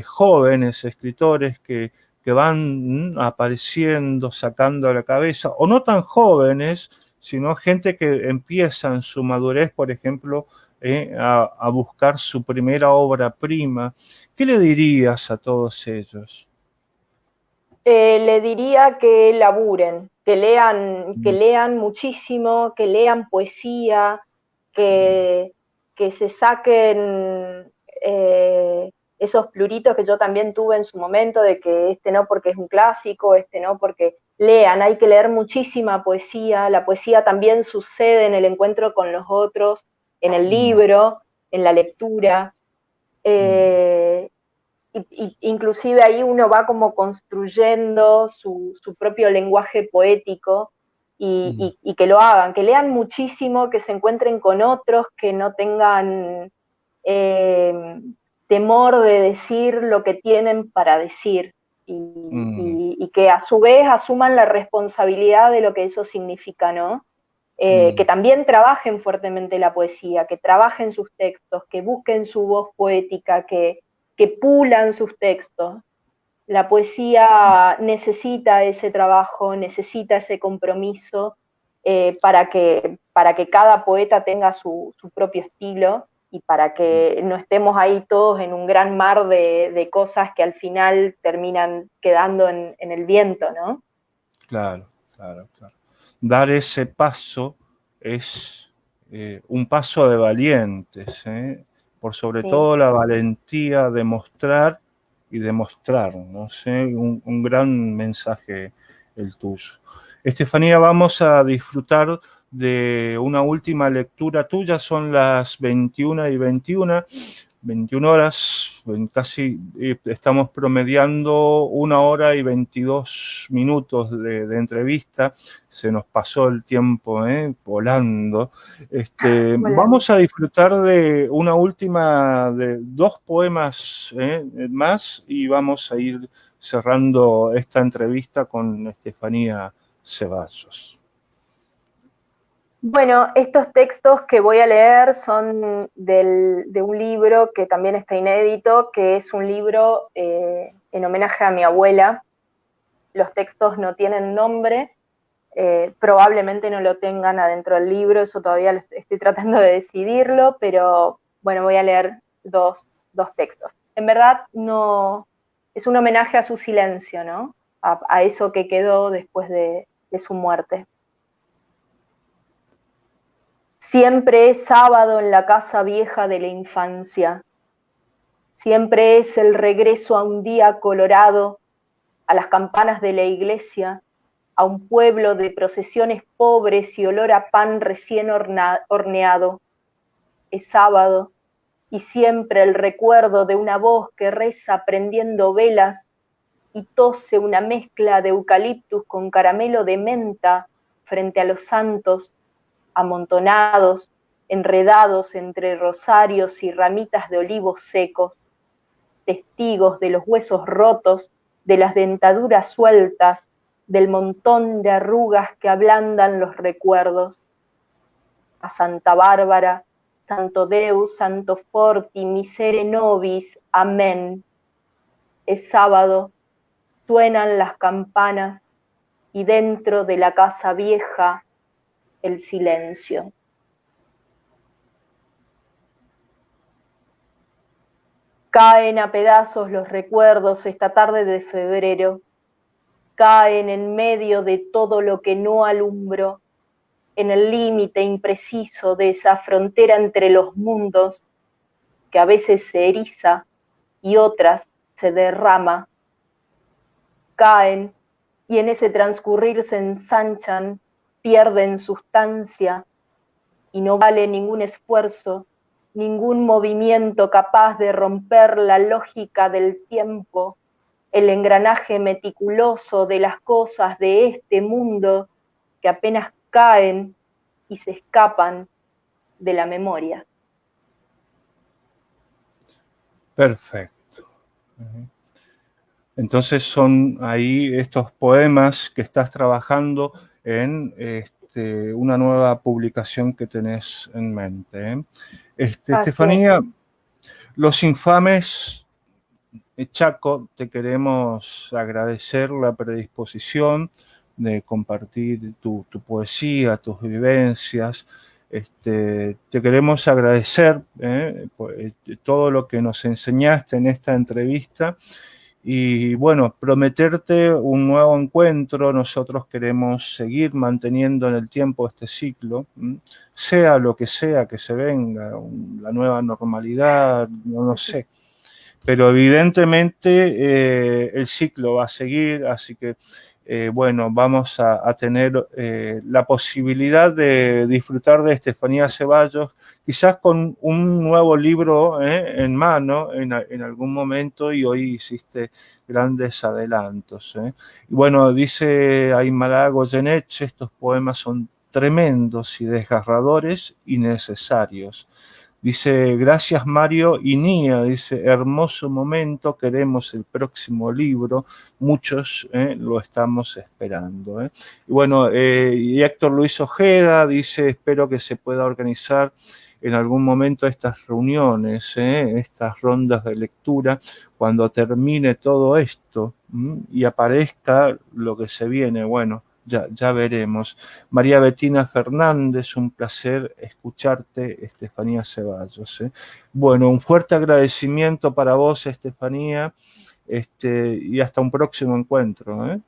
jóvenes escritores que van apareciendo, sacando la cabeza, o no tan jóvenes, sino gente que empieza en su madurez, por ejemplo, a buscar su primera obra prima. ¿Qué le dirías a todos ellos? Le diría que laburen, que Mm, lean muchísimo, que lean poesía, que, que se saquen esos pluritos que yo también tuve en su momento, de que este no porque es un clásico, este no porque lean, hay que leer muchísima poesía, la poesía también sucede en el encuentro con los otros, en el mm, libro, en la lectura. mm, Eh, inclusive ahí uno va como construyendo su propio lenguaje poético mm, y que lo hagan, que lean muchísimo, que se encuentren con otros, que no tengan eh, temor de decir lo que tienen para decir mm, y que a su vez asuman la responsabilidad de lo que eso significa, ¿no? Que mm, también trabajen fuertemente la poesía, que trabajen sus textos, que busquen su voz poética, que pulan sus textos. La poesía necesita ese trabajo, necesita ese compromiso para que cada poeta tenga su propio estilo y para mm. que no estemos ahí todos en un gran mar de cosas que al final terminan quedando en el viento, ¿no? Claro, claro, claro. Dar ese paso es un paso de valientes, ¿eh? Por sobre Sí. todo la valentía de mostrar y demostrar, no sé, un gran mensaje el tuyo. Estefanía, vamos a disfrutar de una última lectura tuya, son las 21:21. 21 horas, casi estamos promediando 1 hora y 22 minutos de entrevista. Se nos pasó el tiempo volando. Volando. Vamos a disfrutar de una última, de dos poemas más y vamos a ir cerrando esta entrevista con Estefanía Ceballos. Bueno, estos textos que voy a leer son de un libro que también está inédito, que es un libro en homenaje a mi abuela. Los textos no tienen nombre, probablemente no lo tengan adentro del libro, eso todavía estoy tratando de decidirlo, pero bueno, voy a leer dos textos. En verdad, no, es un homenaje a su silencio, ¿no? A eso que quedó después de su muerte. Siempre es sábado en la casa vieja de la infancia. Siempre es el regreso a un día colorado, a las campanas de la iglesia, a un pueblo de procesiones pobres y olor a pan recién horneado. Es sábado y siempre el recuerdo de una voz que reza prendiendo velas y tose una mezcla de eucaliptus con caramelo de menta frente a los santos amontonados, enredados entre rosarios y ramitas de olivos secos, testigos de los huesos rotos, de las dentaduras sueltas, del montón de arrugas que ablandan los recuerdos. A Santa Bárbara, Santo Deus, Santo Forti, Misere Nobis, amén. Es sábado, suenan las campanas, y dentro de la casa vieja el silencio. Caen a pedazos los recuerdos esta tarde de febrero, caen en medio de todo lo que no alumbro, en el límite impreciso de esa frontera entre los mundos que a veces se eriza y otras se derrama. Caen y en ese transcurrir se ensanchan, pierden sustancia y no vale ningún esfuerzo, ningún movimiento capaz de romper la lógica del tiempo, el engranaje meticuloso de las cosas de este mundo que apenas caen y se escapan de la memoria. Perfecto. Entonces son ahí estos poemas que estás trabajando en una nueva publicación que tenés en mente, ¿eh? Estefanía, Los Infames, Chaco, te queremos agradecer la predisposición de compartir tu poesía, tus vivencias. Te queremos agradecer todo lo que nos enseñaste en esta entrevista y bueno, prometerte un nuevo encuentro. Nosotros queremos seguir manteniendo en el tiempo este ciclo, sea lo que sea que se venga, la nueva normalidad, no sé. Pero evidentemente el ciclo va a seguir, así que bueno, vamos a tener la posibilidad de disfrutar de Estefanía Ceballos, quizás con un nuevo libro en mano en algún momento, y hoy hiciste grandes adelantos. Y bueno, dice Aymara Goyeneche, estos poemas son tremendos y desgarradores y necesarios. Dice, gracias Mario y Nia, dice, hermoso momento, queremos el próximo libro, muchos lo estamos esperando. Y bueno, y Héctor Luis Ojeda dice, espero que se pueda organizar en algún momento estas reuniones, estas rondas de lectura, cuando termine todo esto y aparezca lo que se viene. Bueno, ya veremos. María Bettina Fernández, un placer escucharte, Estefanía Ceballos. Bueno, un fuerte agradecimiento para vos, Estefanía, y hasta un próximo encuentro.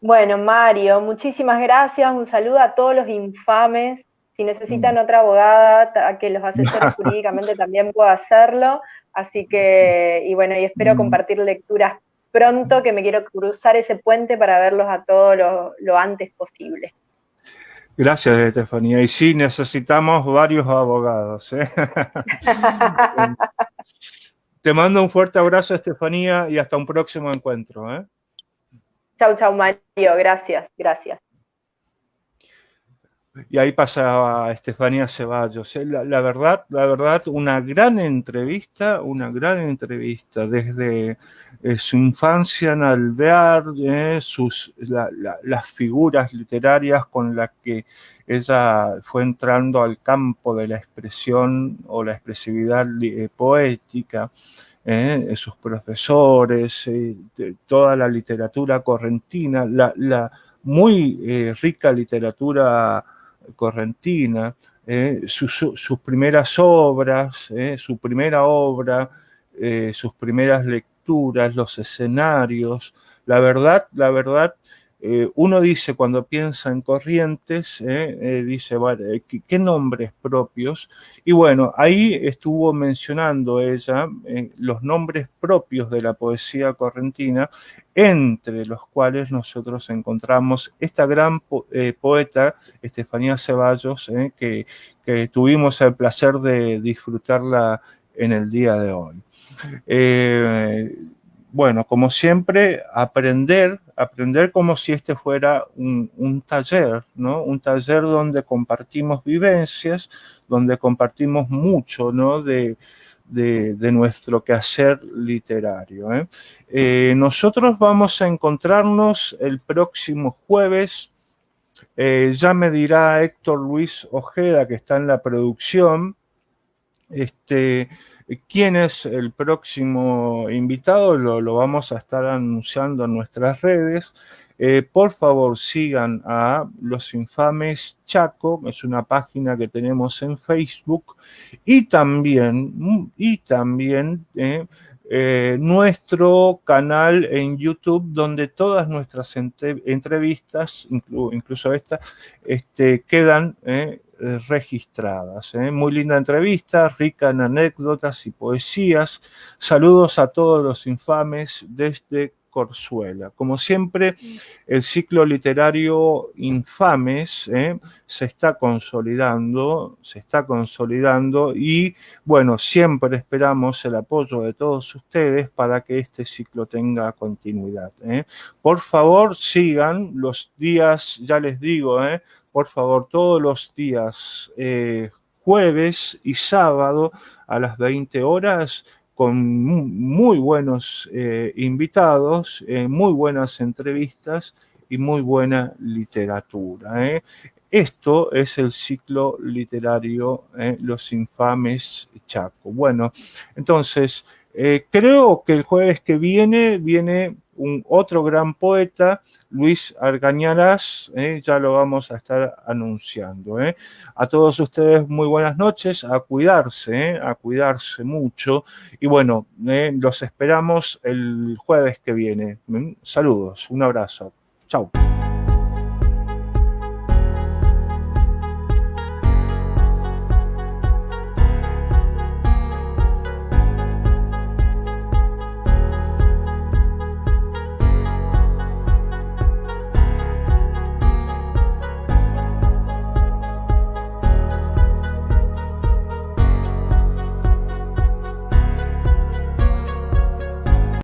Bueno, Mario, muchísimas gracias, un saludo a todos los infames. Si necesitan otra abogada que los asesore jurídicamente también puedo hacerlo. Así que, y bueno, y espero compartir lecturas pronto, que me quiero cruzar ese puente para verlos a todos lo antes posible. Gracias, Estefanía. Y sí, necesitamos varios abogados. Te mando un fuerte abrazo, Estefanía, y hasta un próximo encuentro. Chau, chau, Mario. Gracias, gracias. Y ahí pasaba Estefanía Ceballos. La verdad, una gran entrevista, desde su infancia en Alvear, las figuras literarias con las que ella fue entrando al campo de la expresión o la expresividad poética, sus profesores, toda la literatura correntina, la muy rica literatura correntina, sus primeras obras, su primera obra, sus primeras lecturas, los escenarios. La verdad, uno dice cuando piensa en Corrientes, dice, vale, ¿qué nombres propios? Y bueno, ahí estuvo mencionando ella los nombres propios de la poesía correntina, entre los cuales nosotros encontramos esta gran poeta, Estefanía Ceballos, que tuvimos el placer de disfrutarla en el día de hoy. Bueno, como siempre, aprender como si este fuera un taller, ¿no? Un taller donde compartimos vivencias, donde compartimos mucho, ¿no? de nuestro quehacer literario. Nosotros vamos a encontrarnos el próximo jueves. Ya me dirá Héctor Luis Ojeda, que está en la producción, quién es el próximo invitado. Lo vamos a estar anunciando en nuestras redes. Por favor, sigan a Los Infames Chaco, es una página que tenemos en Facebook, y también nuestro canal en YouTube, donde todas nuestras entrevistas, incluso esta, quedan registradas. Muy linda entrevista, rica en anécdotas y poesías. Saludos a todos los infames desde Corzuela. Como siempre, el ciclo literario Infames se está consolidando y, bueno, siempre esperamos el apoyo de todos ustedes para que este ciclo tenga continuidad. Por favor, sigan los días, ya les digo, por favor, todos los días, jueves y sábado a las 20 horas, con muy buenos invitados, muy buenas entrevistas y muy buena literatura. Esto es el ciclo literario Los Infames Chaco. Bueno, entonces, creo que el jueves que viene otro gran poeta, Luis Argañarás, ya lo vamos a estar anunciando. A todos ustedes muy buenas noches, a cuidarse mucho, y bueno, los esperamos el jueves que viene. Saludos, un abrazo, chao.